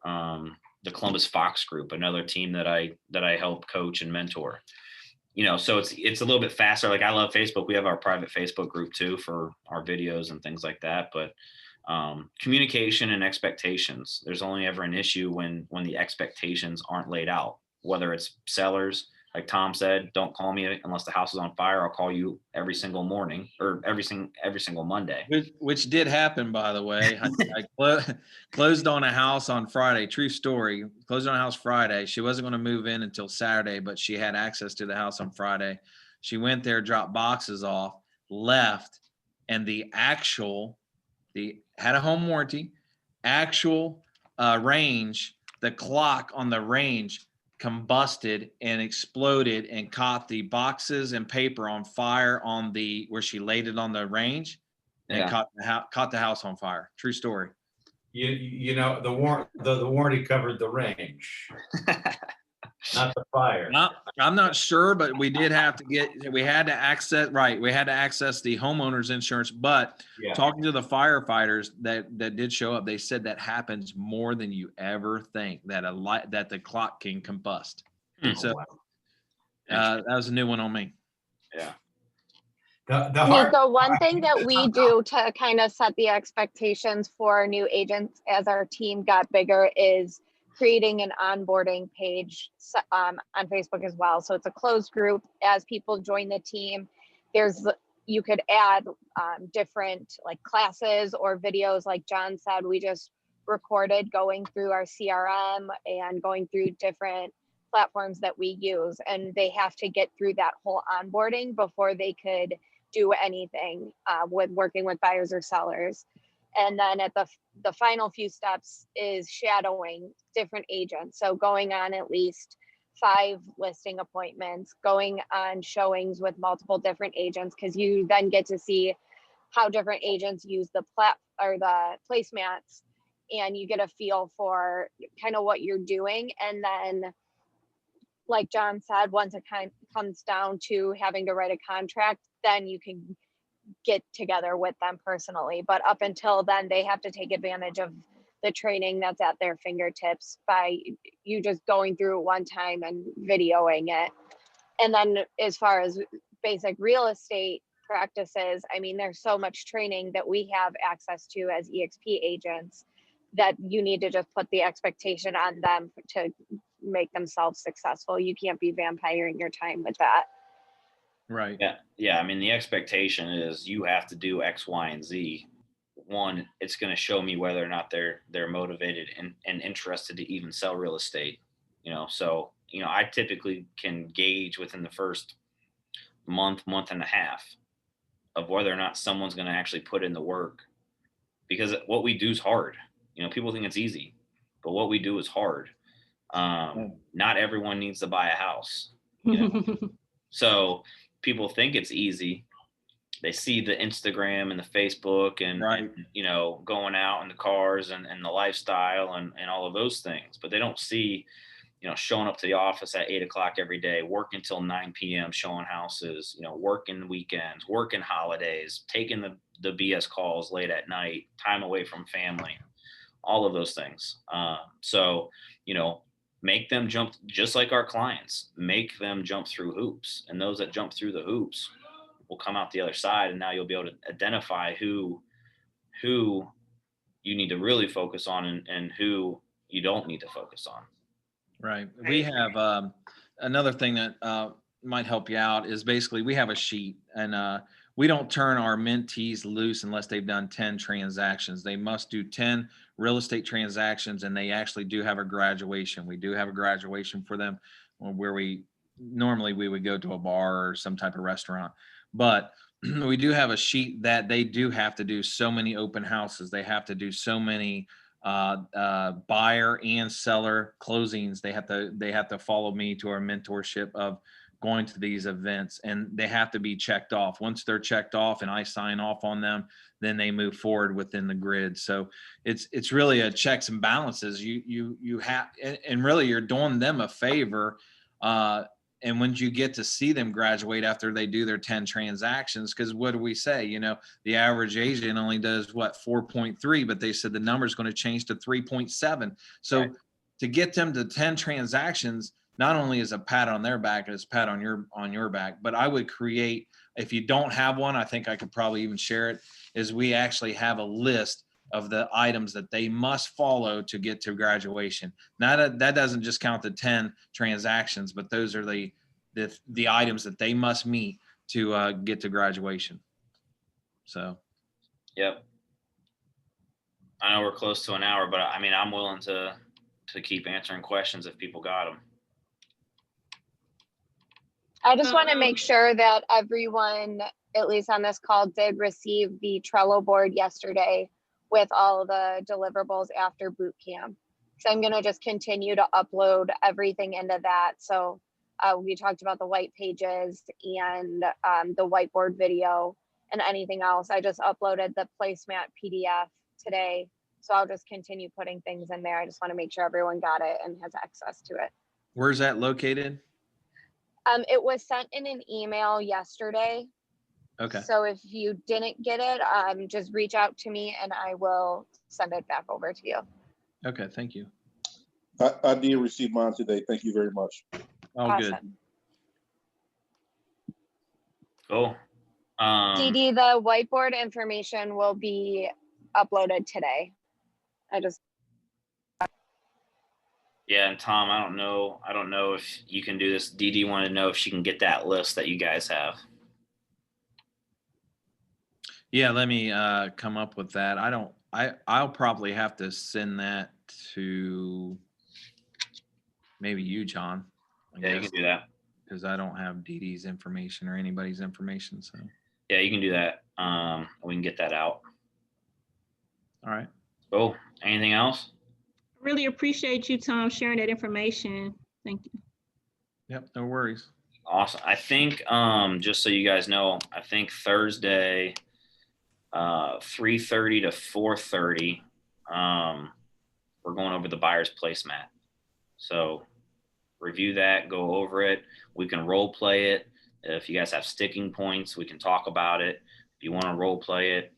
the Columbus Fox group, another team that I help coach and mentor. You know, so it's a little bit faster. Like I love Facebook. We have our private Facebook group too for our videos and things like that. But communication and expectations, there's only ever an issue when the expectations aren't laid out, whether it's sellers, like Tom said, don't call me unless the house is on fire. I'll call you every single morning or every single Monday.
Which did happen, by the way. I closed on a house on Friday. True story. Closed on a house Friday. She wasn't going to move in until Saturday, but she had access to the house on Friday. She went there, dropped boxes off, left, and had a home warranty, range, the clock on the range combusted and exploded and caught the boxes and paper on fire on where she laid it on the range, and caught the house on fire. True story.
You know, the warranty covered the range, not the fire.
I'm not sure, but we had to access the homeowner's insurance. But talking to the firefighters that did show up, they said that happens more than you ever think, that the clock can combust. So that was a new one on me.
Yeah.
The one thing that we do to kind of set the expectations for new agents as our team got bigger is creating an onboarding page on Facebook as well. So it's a closed group. As people join the team, you could add different like classes or videos. Like John said, we just recorded going through our CRM and going through different platforms that we use, and they have to get through that whole onboarding before they could do anything with working with buyers or sellers. And then at the final few steps is shadowing different agents. So going on at least 5 listing appointments, going on showings with multiple different agents, because you then get to see how different agents use the placemats, and you get a feel for kind of what you're doing. And then, like John said, once it kind of comes down to having to write a contract, then you can get together with them personally. But up until then, they have to take advantage of the training that's at their fingertips by you just going through it one time and videoing it. And then as far as basic real estate practices, I mean, there's so much training that we have access to as EXP agents that you need to just put the expectation on them to make themselves successful. You can't be vampiring your time with that.
Right.
Yeah. I mean, the expectation is you have to do X, Y, and Z. One, it's going to show me whether or not they're motivated and interested to even sell real estate. So I typically can gauge within the first month and a half of whether or not someone's going to actually put in the work, because what we do is hard. People think it's easy, but what we do is hard. Not everyone needs to buy a house. So people think it's easy. They see the Instagram and the Facebook and,
right.
and going out in the cars and the lifestyle and all of those things, but they don't see, showing up to the office at 8 o'clock every day, working till 9 p.m., showing houses, working weekends, working holidays, taking the BS calls late at night, time away from family, all of those things. So, make them jump, just like our clients, make them jump through hoops. And those that jump through the hoops will come out the other side. And now you'll be able to identify who you need to really focus on and who you don't need to focus on.
Right. We have another thing that might help you out is basically we have a sheet, and we don't turn our mentees loose unless they've done 10 transactions. They must do 10 real estate transactions, and they actually do have a graduation. We do have a graduation for them where we would go to a bar or some type of restaurant. But we do have a sheet that they do have to do so many open houses. They have to do so many buyer and seller closings. They have to follow me to our mentorship of going to these events, and they have to be checked off. Once they're checked off and I sign off on them, then they move forward within the grid. So it's really a checks and balances. You have, and really you're doing them a favor. And when you get to see them graduate after they do their 10 transactions, because what do we say? The average agent only does 4.3, but they said the number is going to change to 3.7. So right. To get them to 10 transactions, not only is a pat on their back, it's a pat on your back, but I would create, if you don't have one, I think I could probably even share it, is we actually have a list of the items that they must follow to get to graduation. Now that doesn't just count the 10 transactions, but those are the items that they must meet to get to graduation. So.
Yep. I know we're close to an hour, but I mean, I'm willing to keep answering questions if people got them.
I just want to make sure that everyone, at least on this call, did receive the Trello board yesterday with all the deliverables after boot camp. So I'm going to just continue to upload everything into that. So we talked about the white pages and the whiteboard video and anything else. I just uploaded the placemat PDF today. So I'll just continue putting things in there. I just want to make sure everyone got it and has access to it.
Where's that located?
It was sent in an email yesterday.
Okay.
So if you didn't get it, just reach out to me and I will send it back over to you.
Okay, thank you.
I did receive mine today. Thank you very much.
Oh,
awesome.
Good.
Cool.
Dee, the whiteboard information will be uploaded today.
Yeah, and Tom, I don't know if you can do this. Dee wanted to know if she can get that list that you guys have.
Yeah, let me come up with that. I'll probably have to send that to maybe you, John.
Yeah, you can do that.
Because I don't have Dee's information or anybody's information. So
yeah, you can do that. We can get that out.
All right.
Cool. Anything else?
Really appreciate you, Tom, sharing that information. Thank you.
Yep. No worries.
Awesome. I think, just so you guys know, I think Thursday, 3:30 to 4:30, we're going over the buyer's placemat. So review that, go over it. We can role play it. If you guys have sticking points, we can talk about it. If you want to role play it,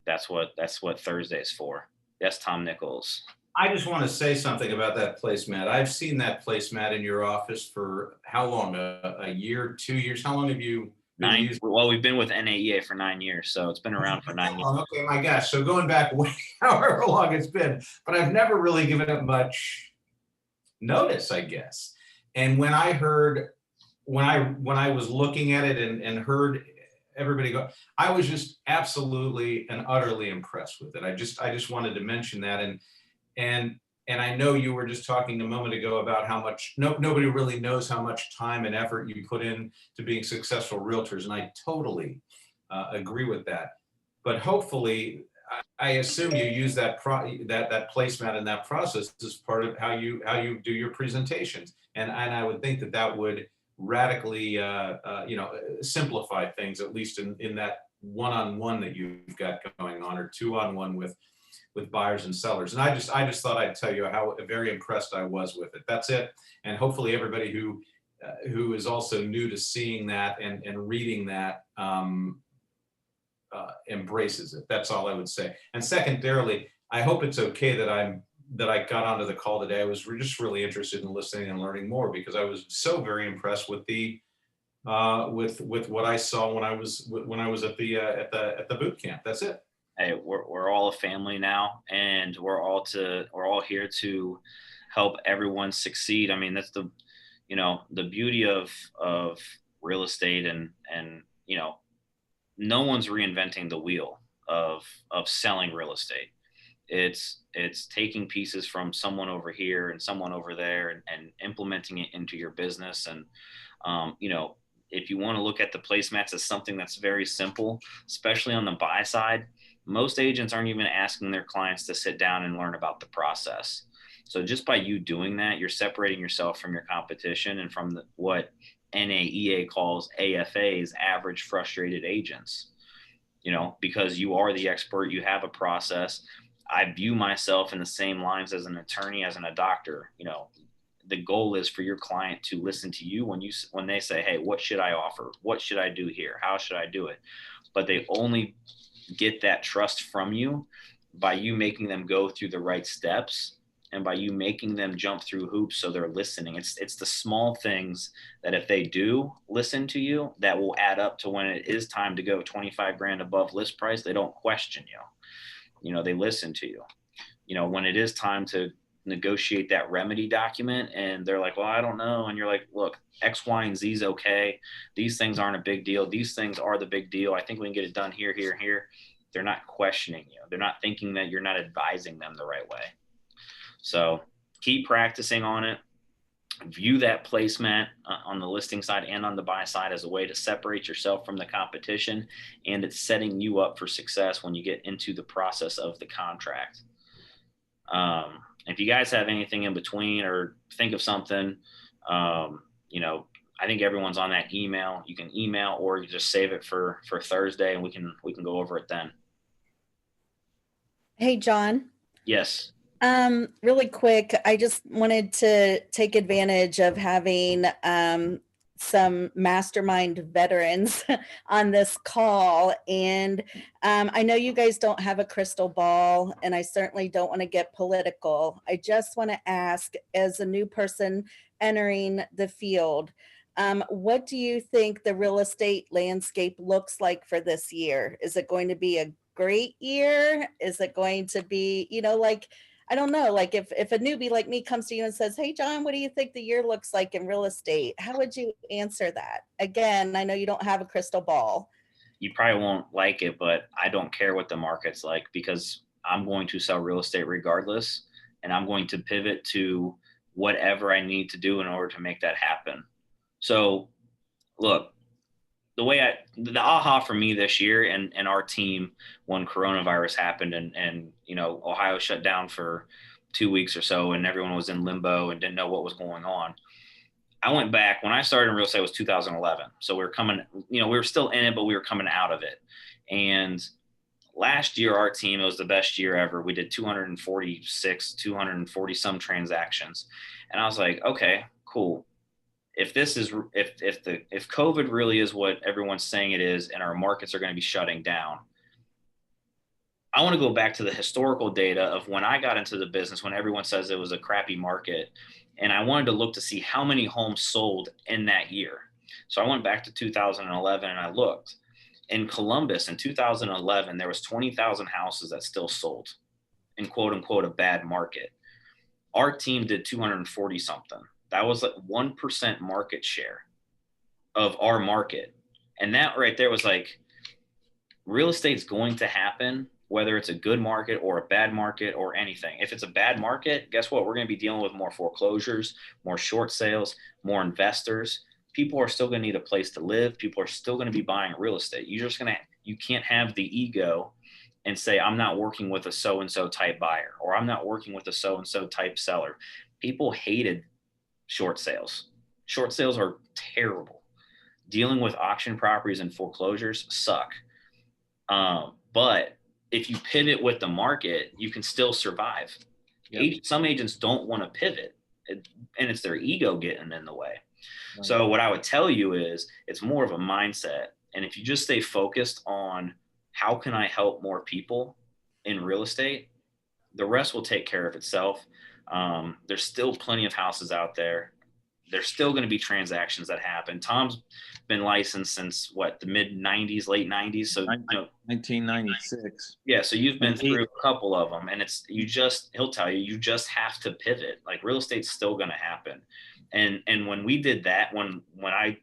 that's what Thursday is for. Yes, Tom Nichols.
I just want to say something about that placemat. I've seen that placemat in your office for how long? A year, 2 years? How long have you been
9.
using?
Well, we've been with NAEA for 9 years, so it's been around for 9 years.
Okay, my gosh. So going back way, however long it's been, but I've never really given it much notice, I guess. And when I was looking at it and heard everybody go, I was just absolutely and utterly impressed with it. I just wanted to mention that. And I know you were just talking a moment ago about how much nobody really knows how much time and effort you put in to being successful realtors, and I totally agree with that. But hopefully, I assume you use that placemat and that process as part of how you do your presentations, and I would think that would radically simplify things, at least in that one-on-one that you've got going on, or two-on-one with buyers and sellers. And I just thought I'd tell you how very impressed I was with it. That's it. And hopefully everybody who is also new to seeing that and reading that embraces it. That's all I would say. And secondarily, I hope it's okay that I got onto the call today. I was just really interested in listening and learning more, because I was so very impressed with the with what I saw when I was at the boot camp. That's it.
Hey, we're all a family now, and we're all here to help everyone succeed. I mean, that's the beauty of real estate, and no one's reinventing the wheel of selling real estate. It's taking pieces from someone over here and someone over there and implementing it into your business. And if you want to look at the placemats as something that's very simple, especially on the buy side, most agents aren't even asking their clients to sit down and learn about the process. So just by you doing that, you're separating yourself from your competition and from what NAEA calls AFAs, average frustrated agents, because you are the expert, you have a process. I view myself in the same lines as an attorney, as a doctor. The goal is for your client to listen to you when they say, hey, what should I offer? What should I do here? How should I do it? But they only get that trust from you by you making them go through the right steps, and by you making them jump through hoops so they're listening. It's the small things that if they do listen to you, that will add up to when it is time to go 25 grand above list price, they don't question you. They listen to you. When it is time to negotiate that remedy document and they're like, well, I don't know. And you're like, look, X, Y, and Z is okay. These things aren't a big deal. These things are the big deal. I think we can get it done here, here, here. They're not questioning you. They're not thinking that you're not advising them the right way. So keep practicing on it. View that placemat on the listing side and on the buy side as a way to separate yourself from the competition, and it's setting you up for success when you get into the process of the contract. If you guys have anything in between or think of something, I think everyone's on that email. You can email, or you just save it for Thursday, and we can go over it then.
Hey, John.
Yes.
Really quick, I just wanted to take advantage of having some mastermind veterans on this call. And I know you guys don't have a crystal ball, and I certainly don't want to get political. I just want to ask, as a new person entering the field, what do you think the real estate landscape looks like for this year? Is it going to be a great year? Is it going to be, I don't know, like if a newbie like me comes to you and says, hey, John, what do you think the year looks like in real estate? How would you answer that? Again, I know you don't have a crystal ball.
You probably won't like it, but I don't care what the market's like, because I'm going to sell real estate regardless, and I'm going to pivot to whatever I need to do in order to make that happen. So look, the aha for me this year and our team when coronavirus happened and Ohio shut down for 2 weeks or so and everyone was in limbo and didn't know what was going on. I went back when I started in real estate, it was 2011. So we were still in it, but we were coming out of it. And last year, our team, it was the best year ever. We did 240 some transactions. And I was like, okay, cool. If COVID really is what everyone's saying it is, and our markets are going to be shutting down, I want to go back to the historical data of when I got into the business, when everyone says it was a crappy market. And I wanted to look to see how many homes sold in that year. So I went back to 2011 and I looked. In Columbus in 2011, there was 20,000 houses that still sold in quote unquote a bad market. Our team did 240 something. That was like 1% market share of our market. And that right there was like, real estate's going to happen, whether it's a good market or a bad market or anything. If it's a bad market, guess what? We're going to be dealing with more foreclosures, more short sales, more investors. People are still going to need a place to live. People are still going to be buying real estate. You can't have the ego and say, I'm not working with a so-and-so type buyer, or I'm not working with a so-and-so type seller. People hated short sales. Short sales are terrible. Dealing with auction properties and foreclosures suck. But if you pivot with the market, you can still survive. Yep. Some agents don't want to pivot, and it's their ego getting in the way. Right. So what I would tell you is it's more of a mindset. And if you just stay focused on how can I help more people in real estate, the rest will take care of itself. There's still plenty of houses out there. There's still going to be transactions that happen. Tom's been licensed since the mid 90s, late 90s. So
1996.
Yeah. So you've been through a couple of them, and he'll tell you, you just have to pivot. Like, real estate's still going to happen. And when we did that, when I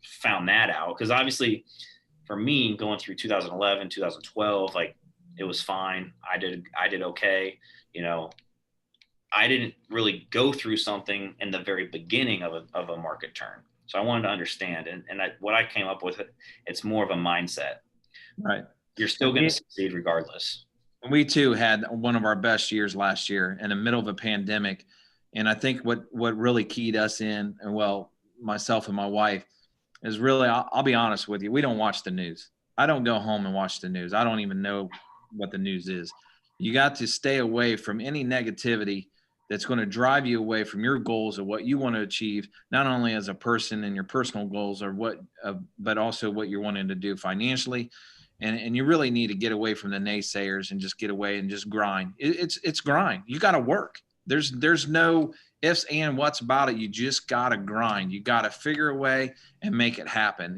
found that out, because obviously for me going through 2011, 2012, like, it was fine. I did okay. I didn't really go through something in the very beginning of a market turn. So I wanted to understand. And what I came up with, it's more of a mindset.
Right.
You're still going to succeed regardless.
We too had one of our best years last year in the middle of a pandemic. And I think what really keyed us in, and well, myself and my wife, is really, I'll be honest with you, we don't watch the news. I don't go home and watch the news. I don't even know what the news is. You got to stay away from any negativity that's going to drive you away from your goals of what you want to achieve, not only as a person and your personal goals but also what you're wanting to do financially. And you really need to get away from the naysayers and just get away and just grind. It's grind. You got to work. There's no ifs and what's about it. You just got to grind. You got to figure a way and make it happen.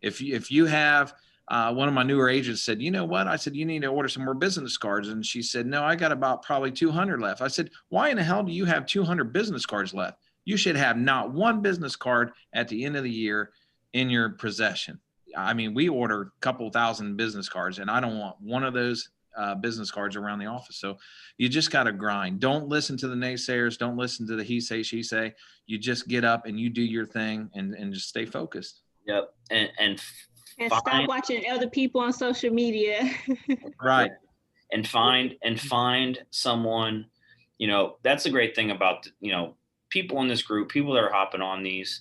If you have, one of my newer agents said, you know what? I said, you need to order some more business cards. And she said, no, I got about probably 200 left. I said, why in the hell do you have 200 business cards left? You should have not one business card at the end of the year in your possession. I mean, we order a couple thousand business cards, and I don't want one of those business cards around the office. So you just got to grind. Don't listen to the naysayers. Don't listen to the he say, she say. You just get up and you do your thing and just stay focused.
Yep. And
stop watching other people on social media.
Right.
And find someone, that's the great thing about, people in this group, people that are hopping on these,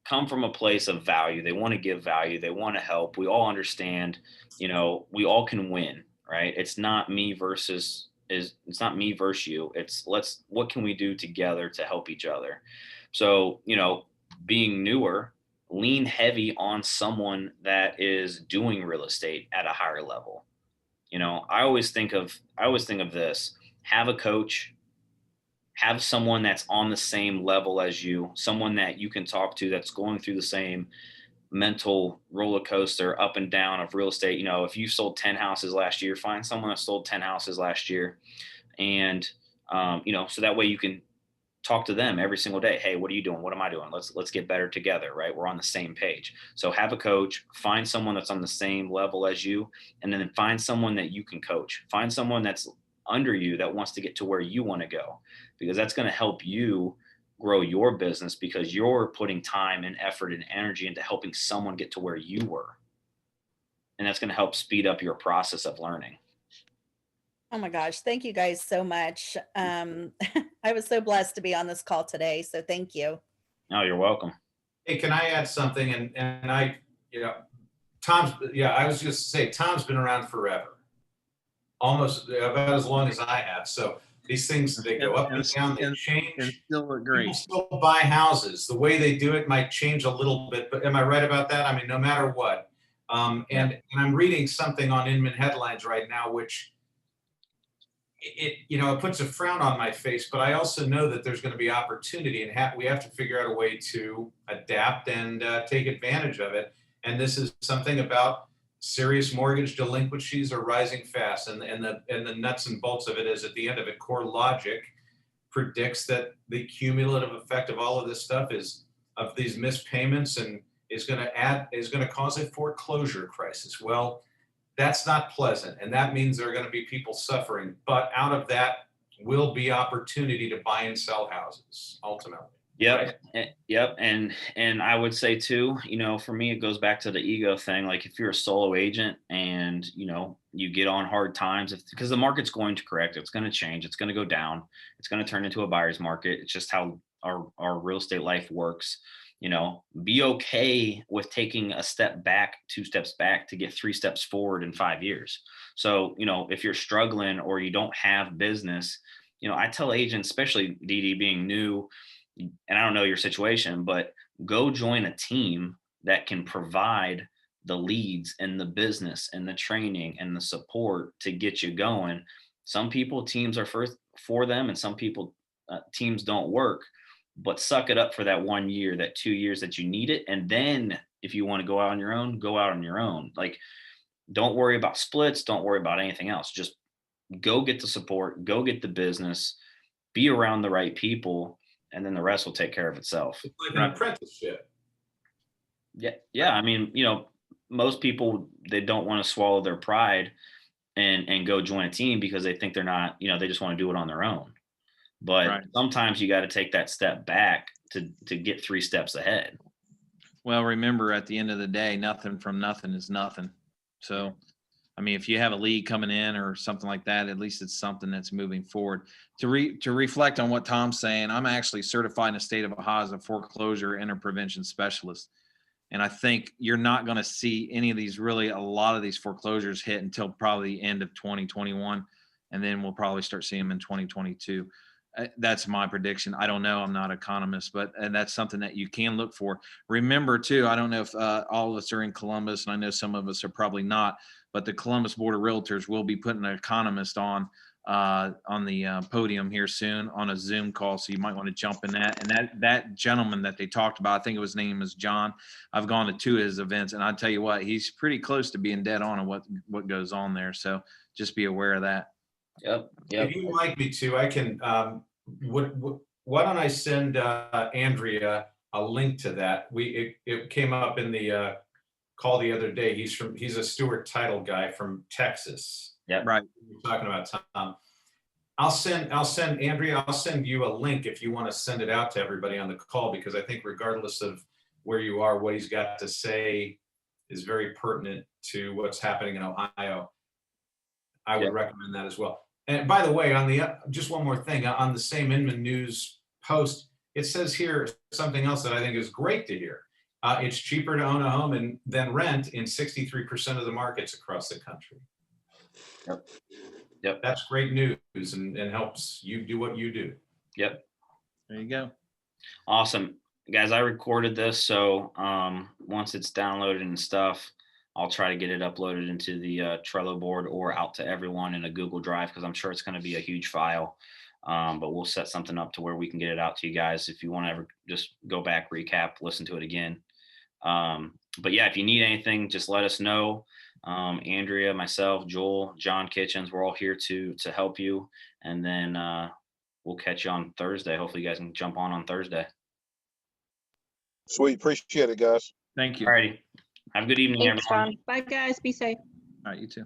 come from a place of value. They want to give value. They want to help. We all understand, we all can win, right? It's not me versus you. It's what can we do together to help each other? So, being newer, lean heavy on someone that is doing real estate at a higher level. I always think of this: have a coach, have someone that's on the same level as you, someone that you can talk to that's going through the same mental roller coaster up and down of real estate. If you sold 10 houses last year, find someone that sold 10 houses last year. And, so that way you can talk to them every single day. Hey, what are you doing? What am I doing? Let's get better together, right? We're on the same page. So have a coach, find someone that's on the same level as you, and then find someone that you can coach. Find someone that's under you that wants to get to where you want to go, because that's going to help you grow your business because you're putting time and effort and energy into helping someone get to where you were. And that's going to help speed up your process of learning.
Oh my gosh. Thank you guys so much. I was so blessed to be on this call today. So thank you.
Oh, you're welcome.
Hey, can I add something? And I, I was just to say, Tom's been around forever, almost about as long as I have. So these things, they go up and down, they change.
And still look great.
People still buy houses. The way they do it might change a little bit, but am I right about that? I mean, no matter what. And I'm reading something on Inman Headlines right now, which it puts a frown on my face, but I also know that there's going to be opportunity, and we have to figure out a way to adapt and take advantage of it. And this is something about serious mortgage delinquencies are rising fast, and the nuts and bolts of it is, at the end of it, core logic predicts that the cumulative effect of all of this stuff is of these missed payments and is going to cause a foreclosure crisis. Well, that's not pleasant, and that means there are going to be people suffering, but out of that will be opportunity to buy and sell houses ultimately.
Yep. Right? Yep. And I would say too, for me, it goes back to the ego thing. Like if you're a solo agent and, you get on hard times, because the market's going to correct, it's going to change, it's going to go down, it's going to turn into a buyer's market. It's just how our real estate life works. Be okay with taking a step back, 2 steps back to get 3 steps forward in 5 years. So, if you're struggling or you don't have business, I tell agents, especially Dee being new, and I don't know your situation, but go join a team that can provide the leads and the business and the training and the support to get you going. Some people, teams are for them, and some people, teams don't work. But suck it up for that 1 year, that 2 years that you need it. And then if you want to go out on your own, go out on your own. Like, don't worry about splits. Don't worry about anything else. Just go get the support, go get the business, be around the right people, and then the rest will take care of itself.
It's like an apprenticeship.
Yeah. I mean, most people, they don't want to swallow their pride and go join a team because they think they're not, they just want to do it on their own. But sometimes you got to take that step back to get 3 steps ahead.
Well, remember, at the end of the day, nothing from nothing is nothing. So, I mean, if you have a lead coming in or something like that, at least it's something that's moving forward. To reflect on what Tom's saying, I'm actually certified in the state of Ohio as a foreclosure interprevention specialist. And I think you're not going to see a lot of these foreclosures hit until probably the end of 2021. And then we'll probably start seeing them in 2022. That's my prediction. I don't know. I'm not an economist, and that's something that you can look for. Remember too, I don't know if all of us are in Columbus, and I know some of us are probably not, but the Columbus Board of Realtors will be putting an economist on the podium here soon on a Zoom call. So you might want to jump in that. And that gentleman that they talked about, I think his name is John. I've gone to 2 of his events, and I'll tell you what, he's pretty close to being dead on what goes on there. So just be aware of that.
Yep.
If you'd like me to, I can. Why don't I send Andrea a link to that? It came up in the call the other day. He's a Stewart title guy from Texas.
Yeah,
right.
We're talking about Tom. I'll send Andrea. I'll send you a link if you want to send it out to everybody on the call, because I think regardless of where you are, what he's got to say is very pertinent to what's happening in Ohio. I would recommend that as well. And by the way, just one more thing, on the same Inman News post, it says here something else that I think is great to hear. It's cheaper to own a home than rent in 63% of the markets across the country.
Yep.
That's great news and helps you do what you do.
Yep.
There you go.
Awesome. Guys, I recorded this, so once it's downloaded and stuff, I'll try to get it uploaded into the Trello board or out to everyone in a Google Drive, because I'm sure it's going to be a huge file. But we'll set something up to where we can get it out to you guys if you want to ever just go back, recap, listen to it again. But yeah, if you need anything, just let us know. Andrea, myself, Joel, John Kitchens, we're all here to help you. And then we'll catch you on Thursday. Hopefully you guys can jump on Thursday.
Sweet. Appreciate it, guys.
Thank you.
All righty. Have a good evening,
Thanks,
everyone.
John.
Bye, guys. Be safe.
All right, you too.